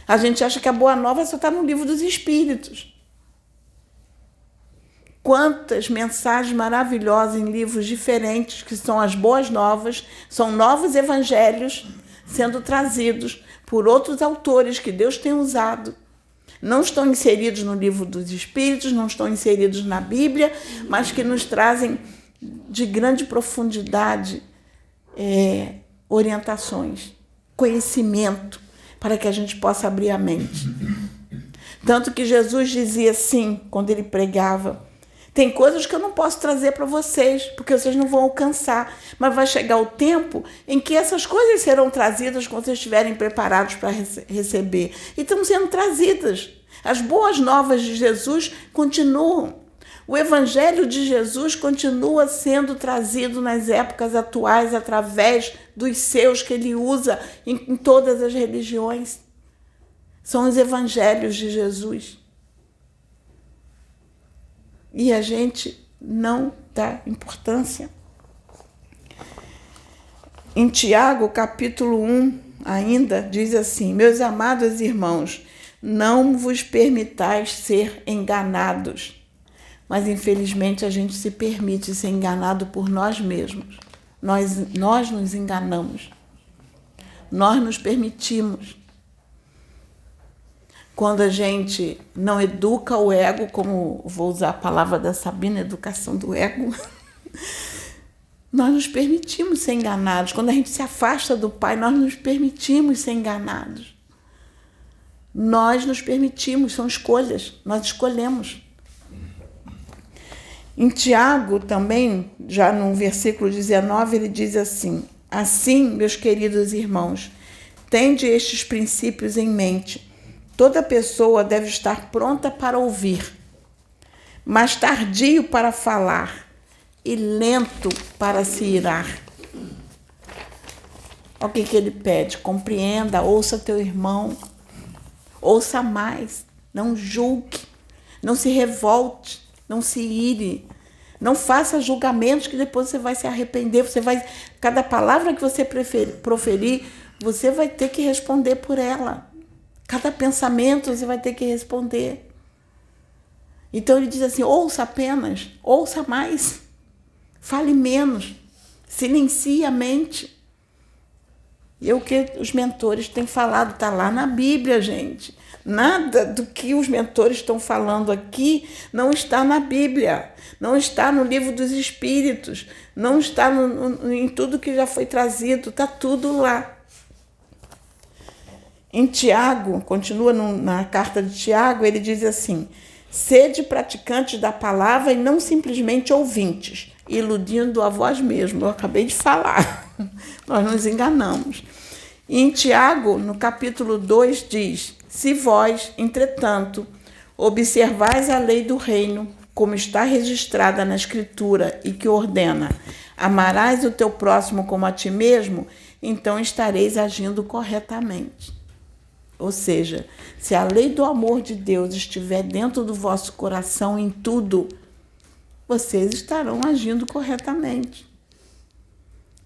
A gente acha que a boa nova só está no livro dos Espíritos. Quantas mensagens maravilhosas em livros diferentes que são as boas novas, são novos evangelhos sendo trazidos por outros autores que Deus tem usado. Não estão inseridos no livro dos Espíritos, não estão inseridos na Bíblia, mas que nos trazem de grande profundidade orientações, conhecimento, para que a gente possa abrir a mente. Tanto que Jesus dizia assim, quando ele pregava: tem coisas que eu não posso trazer para vocês, porque vocês não vão alcançar. Mas vai chegar o tempo em que essas coisas serão trazidas quando vocês estiverem preparados para receber. E estão sendo trazidas. As boas novas de Jesus continuam. O Evangelho de Jesus continua sendo trazido nas épocas atuais através dos seus que ele usa em todas as religiões. São os Evangelhos de Jesus. E a gente não dá importância. Em Tiago, capítulo 1, ainda, diz assim: meus amados irmãos, não vos permitais ser enganados. Mas, infelizmente, a gente se permite ser enganado por nós mesmos. Nós nos enganamos. Nós nos permitimos. Quando a gente não educa o ego, como vou usar a palavra da Sabina, educação do ego, nós nos permitimos ser enganados. Quando a gente se afasta do Pai, nós nos permitimos ser enganados. Nós nos permitimos, são escolhas, nós escolhemos. Em Tiago também, já no versículo 19, ele diz assim: assim, meus queridos irmãos, tende estes princípios em mente. Toda pessoa deve estar pronta para ouvir, mas tardio para falar e lento para se irar. Olha o que ele pede: compreenda, ouça teu irmão, ouça mais, não julgue, não se revolte, não se ire, não faça julgamentos que depois você vai se arrepender. Cada palavra que você proferir, você vai ter que responder por ela. Cada pensamento você vai ter que responder. Então ele diz assim: ouça apenas, ouça mais, fale menos, silencie a mente. E é o que os mentores têm falado, está lá na Bíblia, gente. Nada do que os mentores estão falando aqui não está na Bíblia, não está no livro dos Espíritos, não está em tudo que já foi trazido, está tudo lá. Em Tiago, continua na carta de Tiago, ele diz assim: sede praticantes da palavra e não simplesmente ouvintes, iludindo a vós mesmos. Eu acabei de falar, nós nos enganamos. E em Tiago, no capítulo 2, diz: se vós, entretanto, observais a lei do reino, como está registrada na Escritura e que ordena: amarás o teu próximo como a ti mesmo, então estareis agindo corretamente. Ou seja, se a lei do amor de Deus estiver dentro do vosso coração em tudo, vocês estarão agindo corretamente.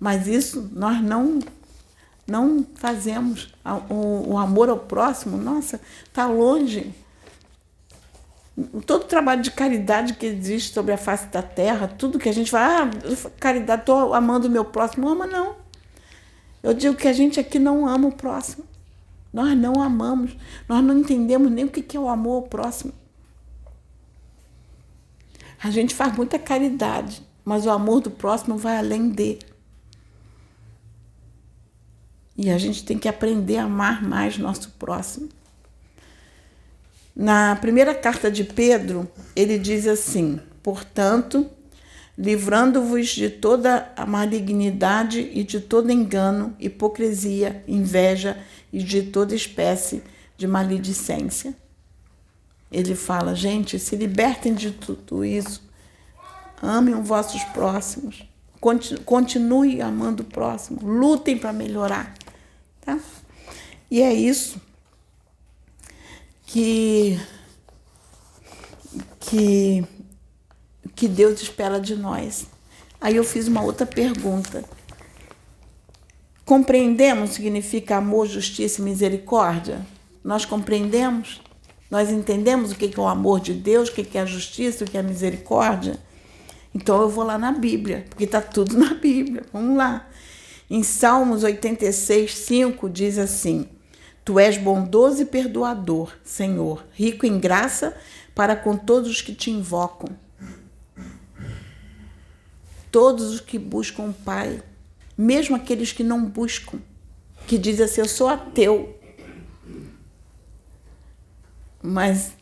Mas isso nós não fazemos. O amor ao próximo, nossa, está longe. Todo o trabalho de caridade que existe sobre a face da terra, tudo que a gente fala: caridade, estou amando o meu próximo. Ama não. Eu digo que a gente aqui não ama o próximo. Nós não amamos, nós não entendemos nem o que é o amor ao próximo. A gente faz muita caridade, mas o amor do próximo vai além de. E a gente tem que aprender a amar mais nosso próximo. Na primeira carta de Pedro, ele diz assim: portanto, livrando-vos de toda a malignidade e de todo engano, hipocrisia, inveja e de toda espécie de maledicência. Ele fala: gente, se libertem de tudo isso, amem os vossos próximos, continue amando o próximo, lutem para melhorar, tá? E é isso que Deus espera de nós. Aí eu fiz uma outra pergunta: compreendemos o que significa amor, justiça e misericórdia? Nós compreendemos? Nós entendemos o que é o amor de Deus, o que é a justiça, o que é a misericórdia? Então eu vou lá na Bíblia, porque está tudo na Bíblia. Vamos lá. Em Salmos 86, 5 diz assim: tu és bondoso e perdoador, Senhor, rico em graça para com todos os que te invocam. Todos os que buscam o Pai, mesmo aqueles que não buscam, que dizem assim: eu sou ateu. Mas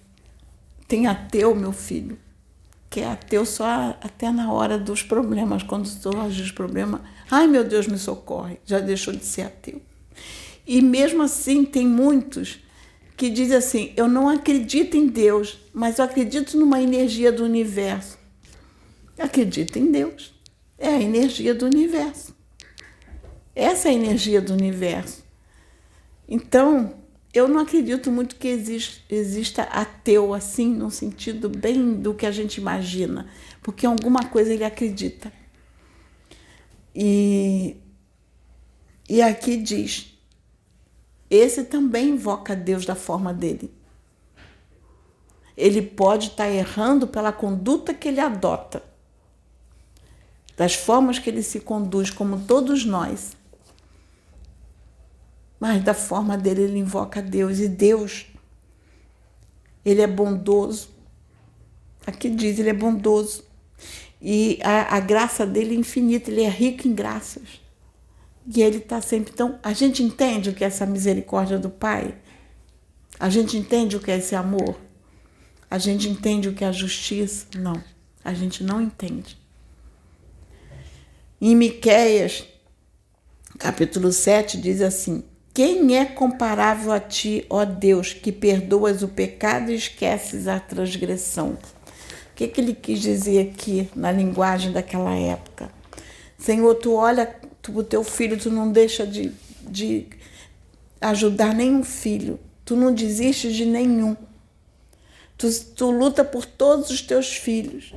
tem ateu, meu filho, que é ateu só até na hora dos problemas. Quando surge os problemas, ai meu Deus, me socorre, já deixou de ser ateu. E mesmo assim tem muitos que dizem assim, eu não acredito em Deus, mas eu acredito numa energia do universo. Acredita em Deus, é a energia do universo. Essa é a energia do universo. Então, eu não acredito muito que exista ateu assim, no sentido bem do que a gente imagina, porque em alguma coisa ele acredita. E aqui diz, esse também invoca Deus da forma dele. Ele pode estar errando pela conduta que ele adota, das formas que ele se conduz, como todos nós. Mas da forma dele ele invoca Deus. E Deus, ele é bondoso. Aqui diz, ele é bondoso. E a graça dele é infinita, ele é rico em graças. E ele está sempre... Então, a gente entende o que é essa misericórdia do Pai? A gente entende o que é esse amor? A gente entende o que é a justiça? Não, a gente não entende. Em Miqueias, capítulo 7, diz assim, quem é comparável a ti, ó Deus, que perdoas o pecado e esqueces a transgressão? O que ele quis dizer aqui na linguagem daquela época? Senhor, tu olha o teu filho, tu não deixa de ajudar nenhum filho, tu não desistes de nenhum. Tu luta por todos os teus filhos.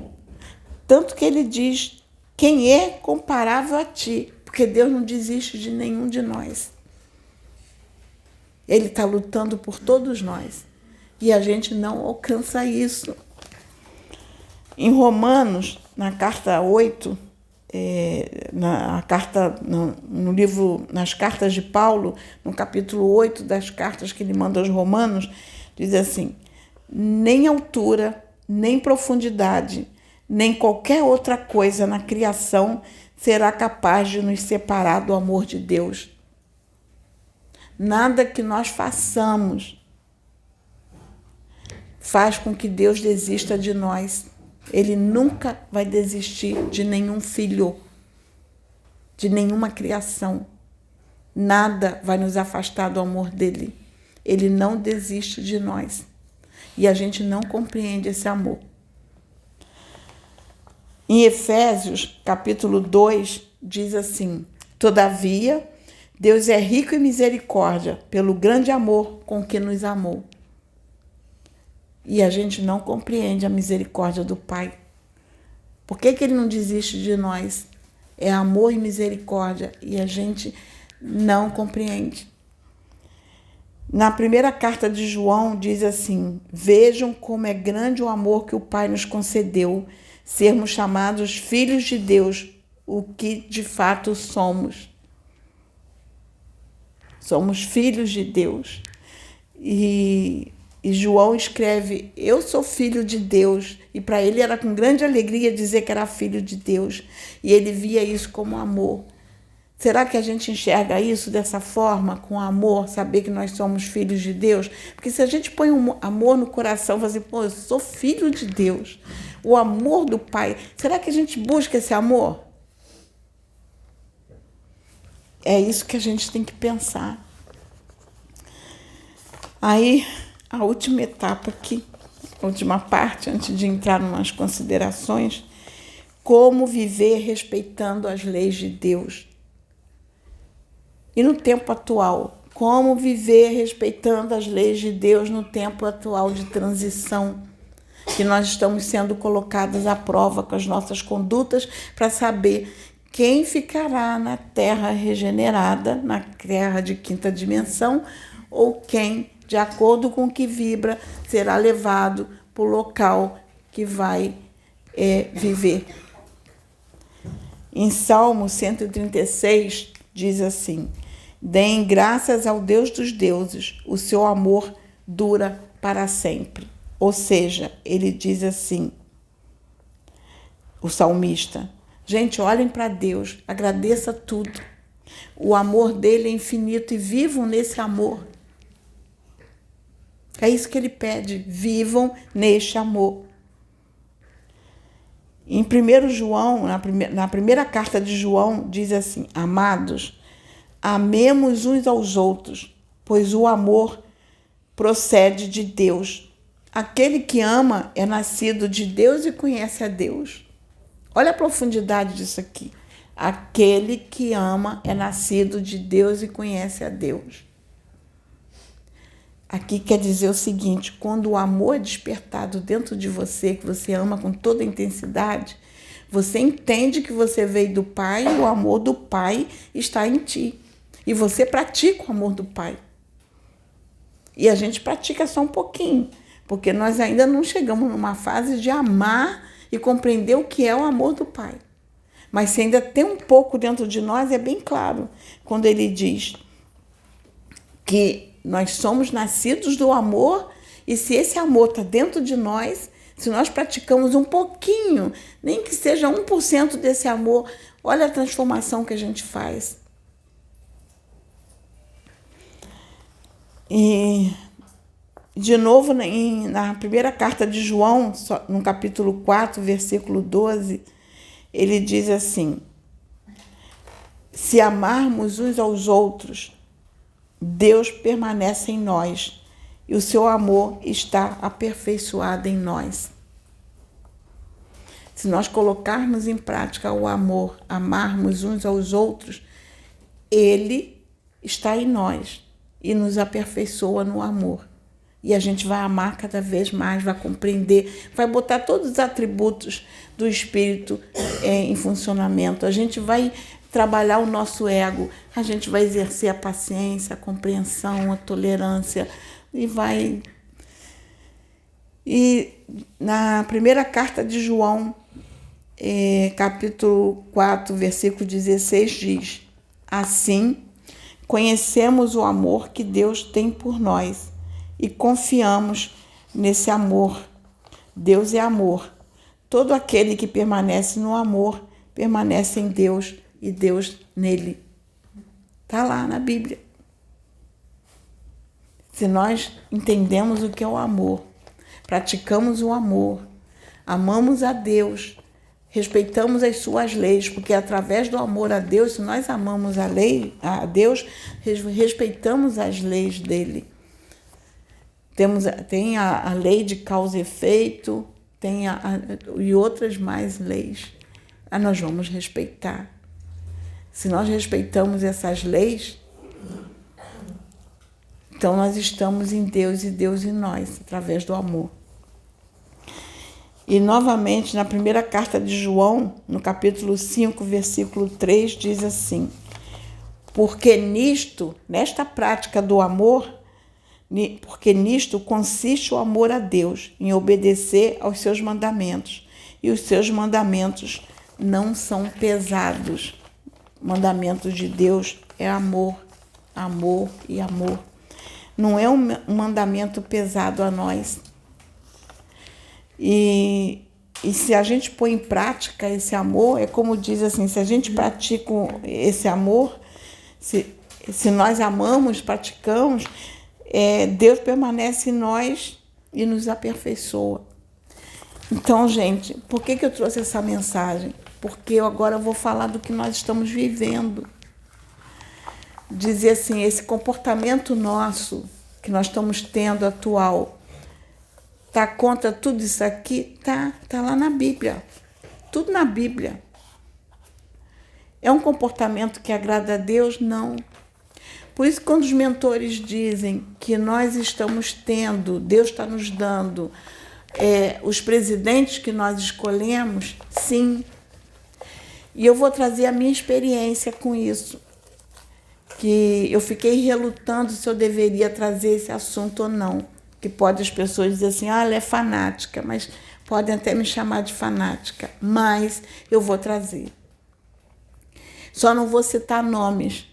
Tanto que ele diz, quem é comparável a ti? Porque Deus não desiste de nenhum de nós. Ele está lutando por todos nós. E a gente não alcança isso. Em Romanos, na carta 8, no livro, nas cartas de Paulo, no capítulo 8 das cartas que ele manda aos Romanos, diz assim, nem altura, nem profundidade, nem qualquer outra coisa na criação será capaz de nos separar do amor de Deus. Nada que nós façamos faz com que Deus desista de nós. Ele nunca vai desistir de nenhum filho, de nenhuma criação. Nada vai nos afastar do amor dele. Ele não desiste de nós. E a gente não compreende esse amor. Em Efésios, capítulo 2, diz assim, todavia, Deus é rico em misericórdia, pelo grande amor com que nos amou. E a gente não compreende a misericórdia do Pai. Por que ele não desiste de nós? É amor e misericórdia, e a gente não compreende. Na primeira carta de João, diz assim, vejam como é grande o amor que o Pai nos concedeu, sermos chamados filhos de Deus, o que de fato somos. Somos filhos de Deus. E João escreve, eu sou filho de Deus. E para ele era com grande alegria dizer que era filho de Deus. E ele via isso como amor. Será que a gente enxerga isso dessa forma, com amor, saber que nós somos filhos de Deus? Porque se a gente põe um amor no coração, fazer, pô, eu sou filho de Deus, o amor do Pai, será que a gente busca esse amor? É isso que a gente tem que pensar. Aí, a última etapa aqui, a última parte, antes de entrar em umas considerações, como viver respeitando as leis de Deus. E no tempo atual, como viver respeitando as leis de Deus no tempo atual de transição, que nós estamos sendo colocados à prova com as nossas condutas para saber quem ficará na terra regenerada, na terra de quinta dimensão, ou quem, de acordo com o que vibra, será levado para o local que vai viver. Em Salmo 136, diz assim, deem graças ao Deus dos deuses, o seu amor dura para sempre. Ou seja, ele diz assim, o salmista, gente, olhem para Deus, agradeça tudo. O amor dele é infinito e vivam nesse amor. É isso que ele pede, vivam neste amor. Em 1 João, na primeira carta de João, diz assim: amados, amemos uns aos outros, pois o amor procede de Deus. Aquele que ama é nascido de Deus e conhece a Deus. Olha a profundidade disso aqui. Aquele que ama é nascido de Deus e conhece a Deus. Aqui quer dizer o seguinte: quando o amor é despertado dentro de você, que você ama com toda a intensidade, você entende que você veio do Pai e o amor do Pai está em ti. E você pratica o amor do Pai. E a gente pratica só um pouquinho, porque nós ainda não chegamos numa fase de amar e compreender o que é o amor do Pai. Mas se ainda tem um pouco dentro de nós, é bem claro, quando ele diz que nós somos nascidos do amor, e se esse amor está dentro de nós, se nós praticamos um pouquinho, nem que seja 1% desse amor, olha a transformação que a gente faz. E, de novo, na primeira carta de João, no capítulo 4, versículo 12, ele diz assim: se amarmos uns aos outros, Deus permanece em nós e o seu amor está aperfeiçoado em nós. Se nós colocarmos em prática o amor, amarmos uns aos outros, ele está em nós e nos aperfeiçoa no amor. E a gente vai amar cada vez mais, vai compreender, vai botar todos os atributos do Espírito em funcionamento. A gente vai trabalhar o nosso ego, a gente vai exercer a paciência, a compreensão, a tolerância e vai... E na primeira carta de João, capítulo 4, versículo 16, diz: assim, conhecemos o amor que Deus tem por nós e confiamos nesse amor. Deus é amor. Todo aquele que permanece no amor permanece em Deus e Deus nele. Está lá na Bíblia. Se nós entendemos o que é o amor, praticamos o amor, amamos a Deus, respeitamos as suas leis, porque através do amor a Deus, se nós amamos a Deus, respeitamos as leis dele. Tem a lei de causa e efeito, e outras mais leis. Nós vamos respeitar. Se nós respeitamos essas leis, então nós estamos em Deus e Deus em nós, através do amor. E novamente, na primeira carta de João, no capítulo 5, versículo 3, diz assim: porque nesta prática do amor, porque nisto consiste o amor a Deus, em obedecer aos seus mandamentos. E os seus mandamentos não são pesados. Mandamentos de Deus é amor, amor e amor. Não é um mandamento pesado a nós. E se a gente põe em prática esse amor, é como diz assim, se a gente pratica esse amor, se nós amamos, praticamos, Deus permanece em nós e nos aperfeiçoa. Então, gente, por que eu trouxe essa mensagem? Porque eu agora vou falar do que nós estamos vivendo. Dizer assim, esse comportamento nosso que nós estamos tendo atual, tá contra tudo isso aqui? Tá lá na Bíblia. Tudo na Bíblia. É um comportamento que agrada a Deus? Não. Por isso, quando os mentores dizem que nós estamos tendo, Deus está nos dando os presidentes que nós escolhemos, sim. E eu vou trazer a minha experiência com isso, que eu fiquei relutando se eu deveria trazer esse assunto ou não, que pode as pessoas dizer assim, ela é fanática, mas podem até me chamar de fanática, mas eu vou trazer. Só não vou citar nomes,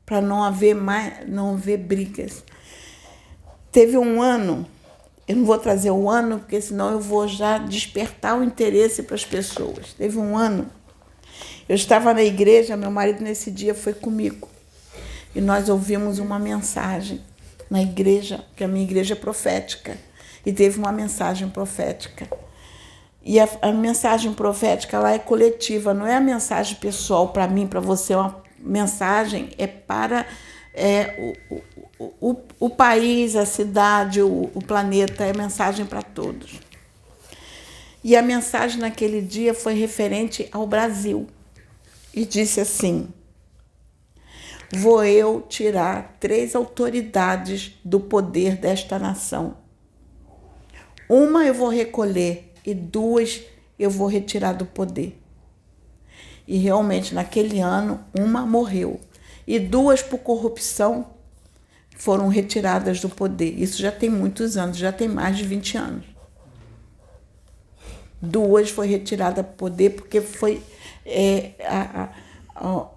para não haver brigas. Teve um ano, eu não vou trazer o ano, porque senão eu vou já despertar o interesse para as pessoas. Teve um ano, eu estava na igreja, meu marido nesse dia foi comigo, e nós ouvimos uma mensagem na igreja, que a minha igreja é profética, e teve uma mensagem profética. E a mensagem profética lá é coletiva, não é a mensagem pessoal para mim, para você, uma mensagem é para o país, a cidade, o planeta, é mensagem para todos. E a mensagem naquele dia foi referente ao Brasil. E disse assim: vou eu tirar 3 autoridades do poder desta nação. Uma eu vou recolher e 2 eu vou retirar do poder. E realmente, naquele ano, uma morreu. E 2, por corrupção, foram retiradas do poder. Isso já tem muitos anos, já tem mais de 20 anos. 2 foi retirada do poder porque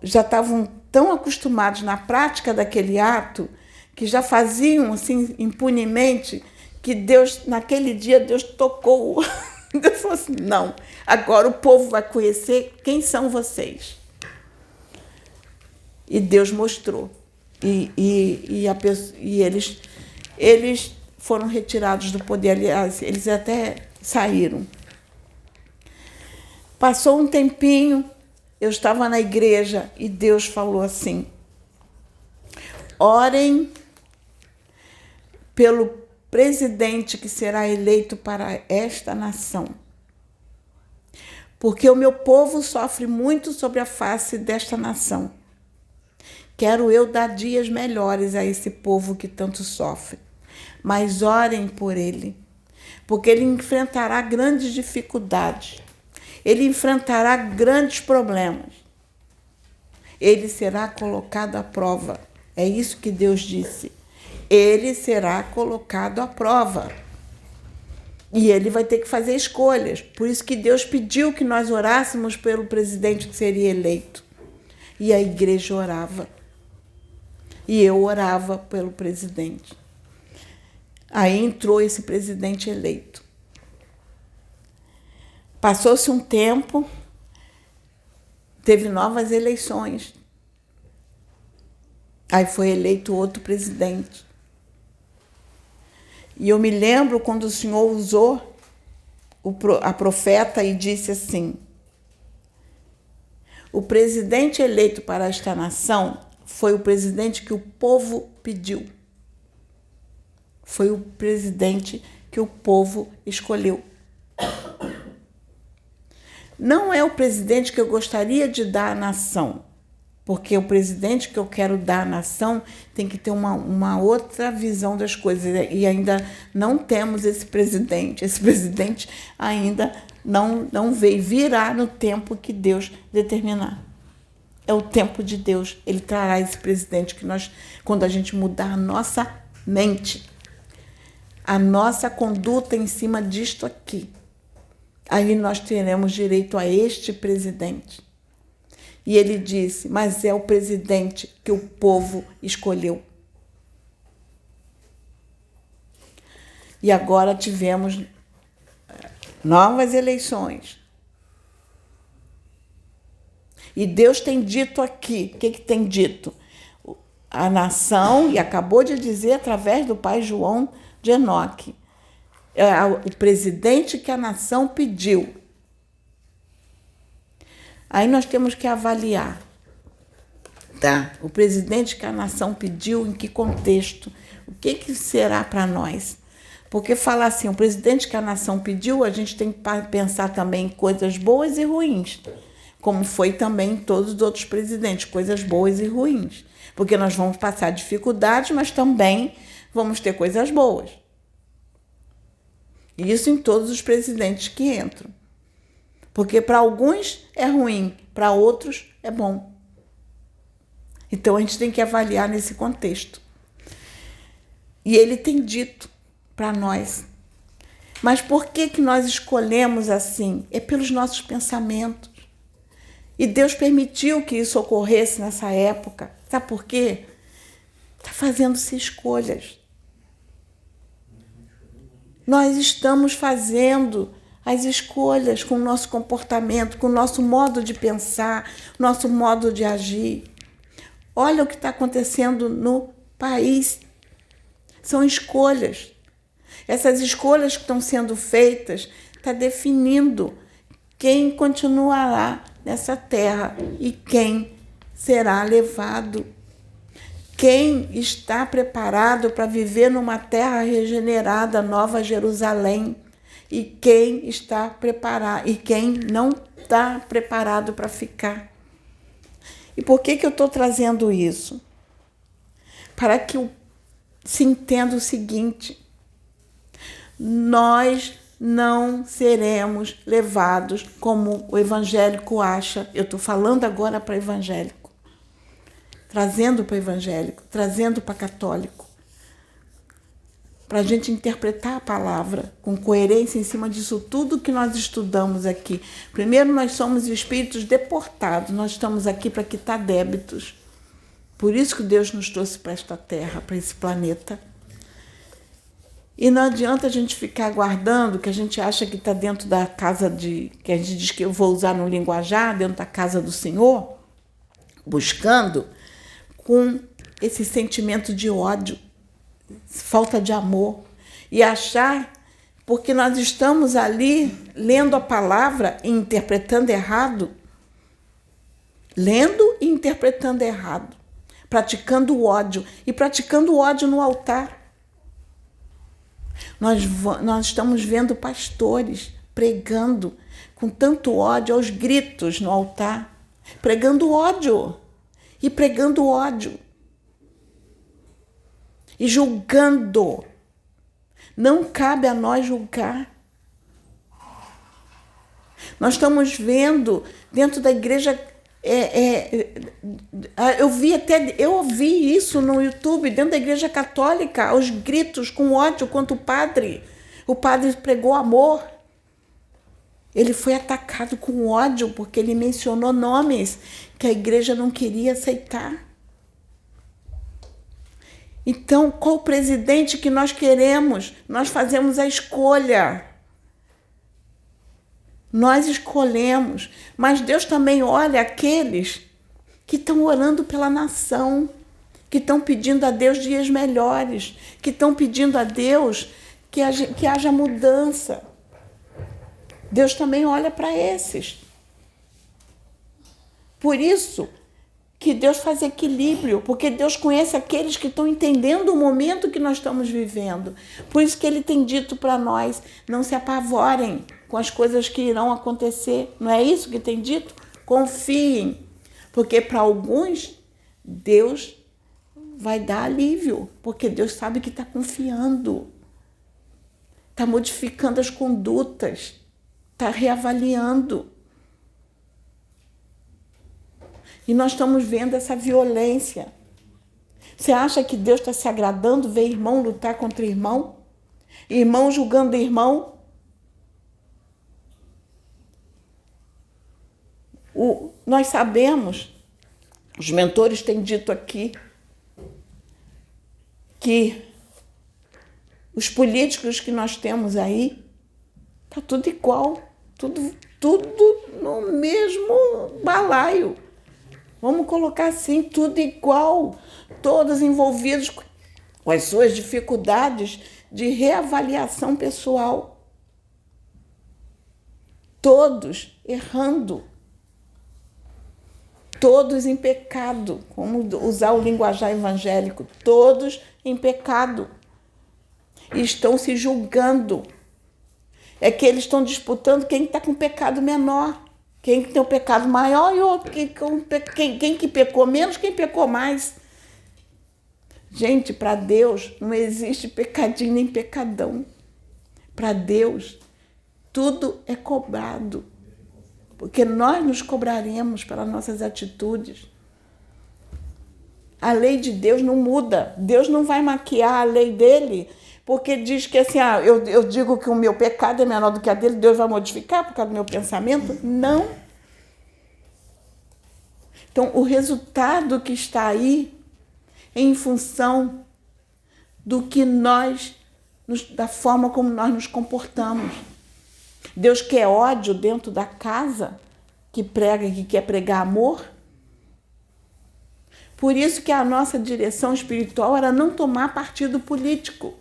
já estavam tão acostumados na prática daquele ato que já faziam assim impunemente, que Deus, naquele dia, Deus tocou. Deus falou assim: não, agora o povo vai conhecer quem são vocês. E Deus mostrou. E eles foram retirados do poder. Aliás, eles até saíram. Passou um tempinho, eu estava na igreja e Deus falou assim: orem pelo presidente que será eleito para esta nação, porque o meu povo sofre muito sobre a face desta nação. Quero eu dar dias melhores a esse povo que tanto sofre, mas orem por ele, porque ele enfrentará grandes dificuldades. Ele enfrentará grandes problemas. Ele será colocado à prova. É isso que Deus disse. Ele será colocado à prova. E ele vai ter que fazer escolhas. Por isso que Deus pediu que nós orássemos pelo presidente que seria eleito. E a igreja orava. E eu orava pelo presidente. Aí entrou esse presidente eleito. Passou-se um tempo, teve novas eleições. Aí foi eleito outro presidente. E eu me lembro quando o Senhor usou a profeta e disse assim: o presidente eleito para esta nação foi o presidente que o povo pediu. Foi o presidente que o povo escolheu. Não é o presidente que eu gostaria de dar à nação, porque o presidente que eu quero dar à nação tem que ter uma outra visão das coisas, e ainda não temos esse presidente. Esse presidente ainda não veio, virá no tempo que Deus determinar. É o tempo de Deus. Ele trará esse presidente que nós, quando a gente mudar a nossa mente, a nossa conduta em cima disto aqui, aí nós teremos direito a este presidente. E ele disse: mas é o presidente que o povo escolheu. E agora tivemos novas eleições. E Deus tem dito aqui, o que tem dito? A nação, e acabou de dizer através do pai João de Enoque, o presidente que a nação pediu. Aí nós temos que avaliar, tá? O presidente que a nação pediu, em que contexto? O que será para nós? Porque falar assim, o presidente que a nação pediu, a gente tem que pensar também em coisas boas e ruins, como foi também em todos os outros presidentes, coisas boas e ruins. Porque nós vamos passar dificuldades, mas também vamos ter coisas boas. Isso em todos os presidentes que entram. Porque para alguns é ruim, para outros é bom. Então a gente tem que avaliar nesse contexto. E ele tem dito para nós. Mas por que nós escolhemos assim? É pelos nossos pensamentos. E Deus permitiu que isso ocorresse nessa época. Sabe por quê? Está fazendo-se escolhas. Nós estamos fazendo as escolhas com o nosso comportamento, com o nosso modo de pensar, nosso modo de agir. Olha o que está acontecendo no país. São escolhas. Essas escolhas que estão sendo feitas estão definindo quem continuará nessa terra e quem será levado. Quem está preparado para viver numa terra regenerada, Nova Jerusalém, e quem está preparado e quem não está preparado para ficar. E por que eu estou trazendo isso? Para que se entenda o seguinte: nós não seremos levados como o evangélico acha. Eu estou falando agora para evangélico, trazendo para evangélico, trazendo para católico, para a gente interpretar a palavra com coerência em cima disso tudo que nós estudamos aqui. Primeiro, nós somos espíritos deportados, nós estamos aqui para quitar débitos. Por isso que Deus nos trouxe para esta terra, para esse planeta. E não adianta a gente ficar aguardando, que a gente acha que está dentro da casa que a gente diz que eu vou usar no linguajar, dentro da casa do Senhor, buscando com esse sentimento de ódio, falta de amor, e achar, porque nós estamos ali lendo a palavra e interpretando errado, lendo e interpretando errado, praticando o ódio, e praticando o ódio no altar. Nós estamos vendo pastores pregando com tanto ódio, aos gritos no altar, pregando ódio e pregando ódio e julgando. Não cabe a nós julgar. Nós estamos vendo dentro da igreja, eu ouvi isso no YouTube, dentro da igreja católica, aos gritos, com ódio contra o padre. O padre pregou amor. Ele foi atacado com ódio porque ele mencionou nomes que a igreja não queria aceitar. Então, qual presidente que nós queremos? Nós fazemos a escolha. Nós escolhemos, mas Deus também olha aqueles que estão orando pela nação, que estão pedindo a Deus dias melhores, que estão pedindo a Deus que haja mudança. Deus também olha para esses. Por isso que Deus faz equilíbrio, porque Deus conhece aqueles que estão entendendo o momento que nós estamos vivendo. Por isso que Ele tem dito para nós, não se apavorem com as coisas que irão acontecer. Não é isso que tem dito? Confiem, porque para alguns Deus vai dar alívio, porque Deus sabe que está confiando, está modificando as condutas, está reavaliando. E nós estamos vendo essa violência. Você acha que Deus está se agradando ver irmão lutar contra irmão? Irmão julgando irmão? Nós sabemos, os mentores têm dito aqui, que os políticos que nós temos aí, está tudo igual, tudo no mesmo balaio. Vamos colocar assim, tudo igual, todos envolvidos com as suas dificuldades de reavaliação pessoal. Todos errando, todos em pecado, como usar o linguajar evangélico, todos em pecado. E estão se julgando. É que eles estão disputando quem está com pecado menor. Quem tem o pecado maior e outro, quem que pecou menos, quem pecou mais. Gente, para Deus não existe pecadinho nem pecadão. Para Deus, tudo é cobrado. Porque nós nos cobraremos pelas nossas atitudes. A lei de Deus não muda. Deus não vai maquiar a lei dele, porque diz que assim, eu digo que o meu pecado é menor do que a dele, Deus vai modificar por causa do meu pensamento? Não. Então, o resultado que está aí é em função do que da forma como nós nos comportamos. Deus quer ódio dentro da casa, que quer pregar amor? Por isso que a nossa direção espiritual era não tomar partido político,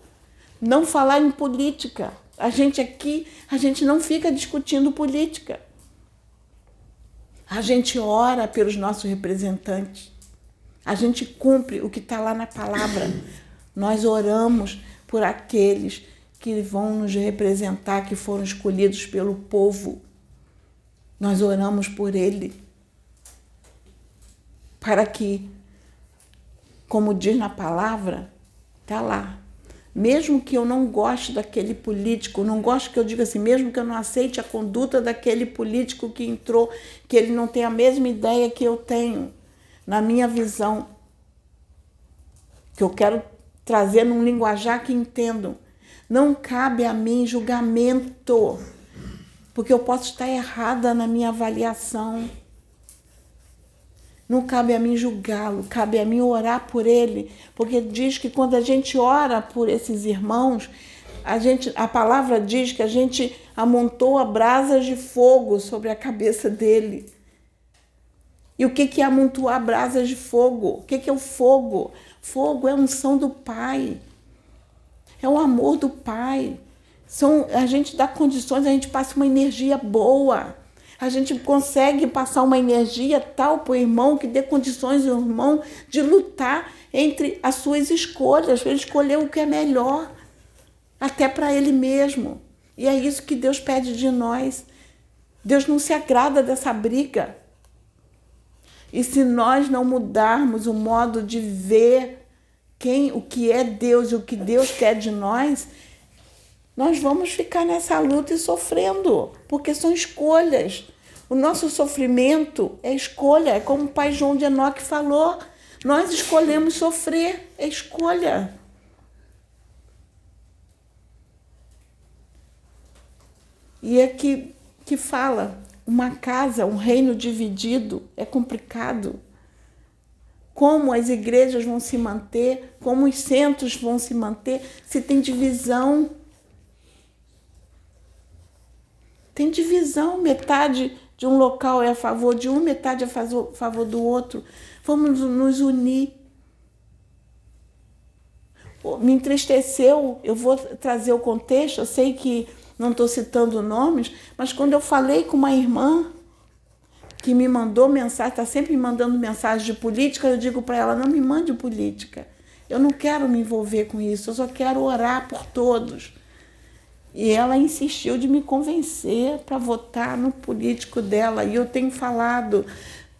não falar em política. A gente aqui, a gente não fica discutindo política. A gente ora pelos nossos representantes. A gente cumpre o que está lá na palavra. Nós oramos por aqueles que vão nos representar, que foram escolhidos pelo povo. Nós oramos por ele. Para que, como diz na palavra, está lá. Mesmo que eu não goste daquele político, não gosto que eu diga assim, mesmo que eu não aceite a conduta daquele político que entrou, que ele não tem a mesma ideia que eu tenho, na minha visão, que eu quero trazer num linguajar que entendam. Não cabe a mim julgamento, porque eu posso estar errada na minha avaliação. Não cabe a mim julgá-lo, cabe a mim orar por ele, porque diz que quando a gente ora por esses irmãos, a palavra diz que a gente amontoa brasas de fogo sobre a cabeça dele. E o que é amontoar brasas de fogo? O que é o fogo? Fogo é a unção do Pai, é o amor do Pai. A gente dá condições, a gente passa uma energia boa. A gente consegue passar uma energia tal para o irmão que dê condições ao irmão de lutar entre as suas escolhas, para ele escolher o que é melhor, até para ele mesmo. E é isso que Deus pede de nós. Deus não se agrada dessa briga. E se nós não mudarmos o modo de ver o que é Deus e o que Deus quer de nós, nós vamos ficar nessa luta e sofrendo, porque são escolhas. O nosso sofrimento é escolha, é como o pai João de Enoque falou. Nós escolhemos sofrer, é escolha. E aqui que fala, uma casa, um reino dividido é complicado. Como as igrejas vão se manter, como os centros vão se manter, se tem divisão. Tem divisão, metade de um local é a favor de um, metade é a favor do outro. Vamos nos unir. Me entristeceu, eu vou trazer o contexto, eu sei que não estou citando nomes, mas quando eu falei com uma irmã que me mandou mensagem, está sempre me mandando mensagem de política, eu digo para ela, não me mande política. Eu não quero me envolver com isso, eu só quero orar por todos. E ela insistiu de me convencer para votar no político dela. E eu tenho falado,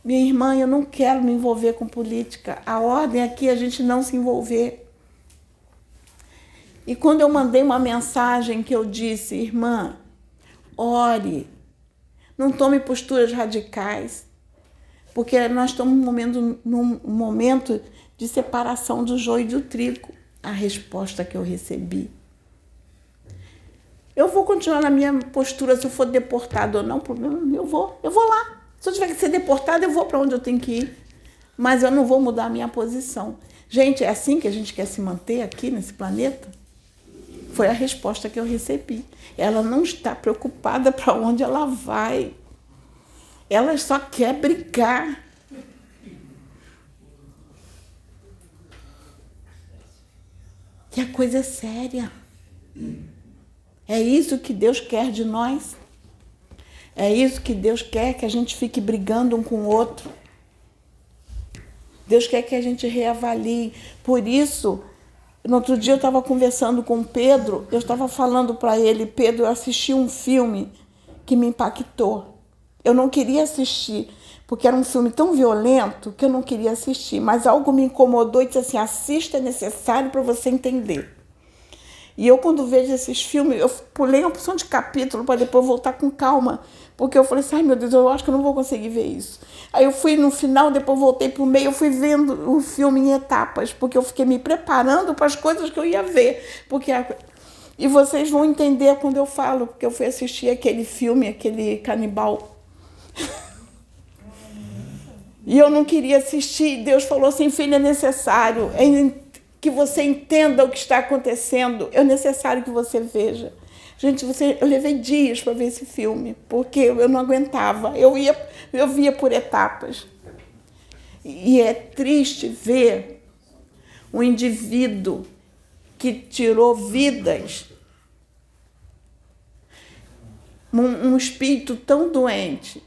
minha irmã, eu não quero me envolver com política. A ordem aqui é a gente não se envolver. E quando eu mandei uma mensagem que eu disse, irmã, ore, não tome posturas radicais, porque nós estamos num momento de separação do joio e do trigo. A resposta que eu recebi: eu vou continuar na minha postura, se eu for deportado ou não, problema meu, eu vou lá. Se eu tiver que ser deportado, eu vou para onde eu tenho que ir. Mas eu não vou mudar a minha posição. Gente, é assim que a gente quer se manter aqui nesse planeta? Foi a resposta que eu recebi. Ela não está preocupada para onde ela vai. Ela só quer brigar. E a coisa é séria. É isso que Deus quer de nós. É isso que Deus quer, que a gente fique brigando um com o outro. Deus quer que a gente reavalie. Por isso, no outro dia eu estava conversando com o Pedro, eu estava falando para ele, Pedro, eu assisti um filme que me impactou. Eu não queria assistir, porque era um filme tão violento que eu não queria assistir, mas algo me incomodou e disse assim, assista, é necessário para você entender. E eu, quando vejo esses filmes, eu pulei uma porção de capítulo para depois voltar com calma, porque eu falei assim, ai meu Deus, eu acho que eu não vou conseguir ver isso. Aí eu fui no final, depois voltei para o meio, eu fui vendo o filme em etapas, porque eu fiquei me preparando para as coisas que eu ia ver. E vocês vão entender quando eu falo, porque eu fui assistir aquele filme, aquele canibal. E eu não queria assistir. Deus falou assim, filha, é necessário que você entenda o que está acontecendo. É necessário que você veja. Gente, eu levei dias para ver esse filme, porque eu não aguentava. Eu via por etapas. E é triste ver um indivíduo que tirou vidas, um espírito tão doente,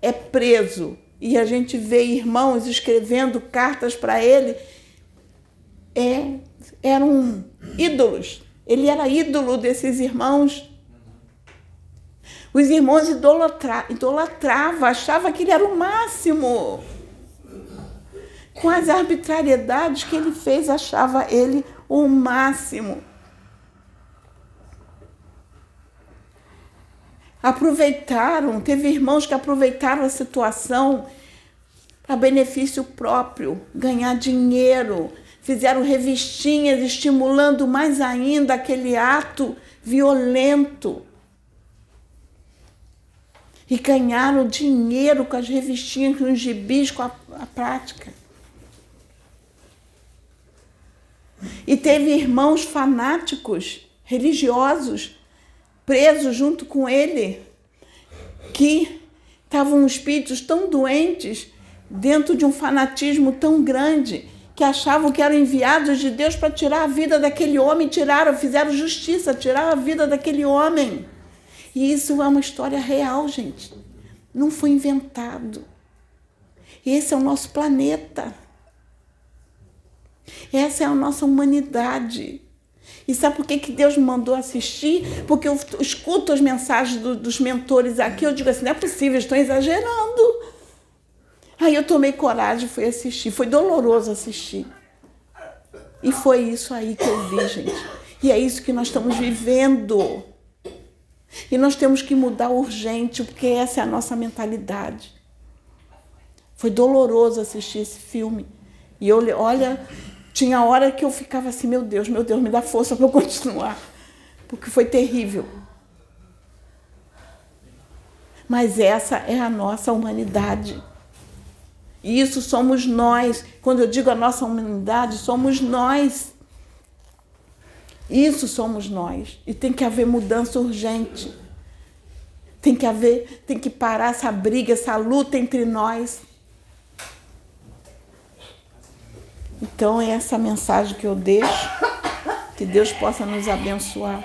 é preso, e a gente vê irmãos escrevendo cartas para ele, eram ídolos. Ele era ídolo desses irmãos. Os irmãos idolatravam, achavam que ele era o máximo. Com as arbitrariedades que ele fez, achava ele o máximo. Teve irmãos que aproveitaram a situação para benefício próprio, ganhar dinheiro, fizeram revistinhas estimulando mais ainda aquele ato violento. E ganharam dinheiro com as revistinhas, com os gibis, com a prática. E teve irmãos fanáticos, religiosos, presos junto com ele, que estavam espíritos tão doentes, dentro de um fanatismo tão grande, que achavam que eram enviados de Deus para tirar a vida daquele homem, fizeram justiça, tiraram a vida daquele homem. E isso é uma história real, gente. Não foi inventado. Esse é o nosso planeta. Essa é a nossa humanidade. E sabe por que Deus me mandou assistir? Porque eu escuto as mensagens dos mentores aqui, eu digo assim, não é possível, estão exagerando. Aí eu tomei coragem e fui assistir. Foi doloroso assistir. E foi isso aí que eu vi, gente. E é isso que nós estamos vivendo. E nós temos que mudar urgente, porque essa é a nossa mentalidade. Foi doloroso assistir esse filme. E olha, tinha hora que eu ficava assim, meu Deus, me dá força para eu continuar. Porque foi terrível. Mas essa é a nossa humanidade. E isso somos nós. Quando eu digo a nossa humanidade, somos nós. Isso somos nós. E tem que haver mudança urgente. Tem que parar essa briga, essa luta entre nós. Então é essa mensagem que eu deixo. Que Deus possa nos abençoar.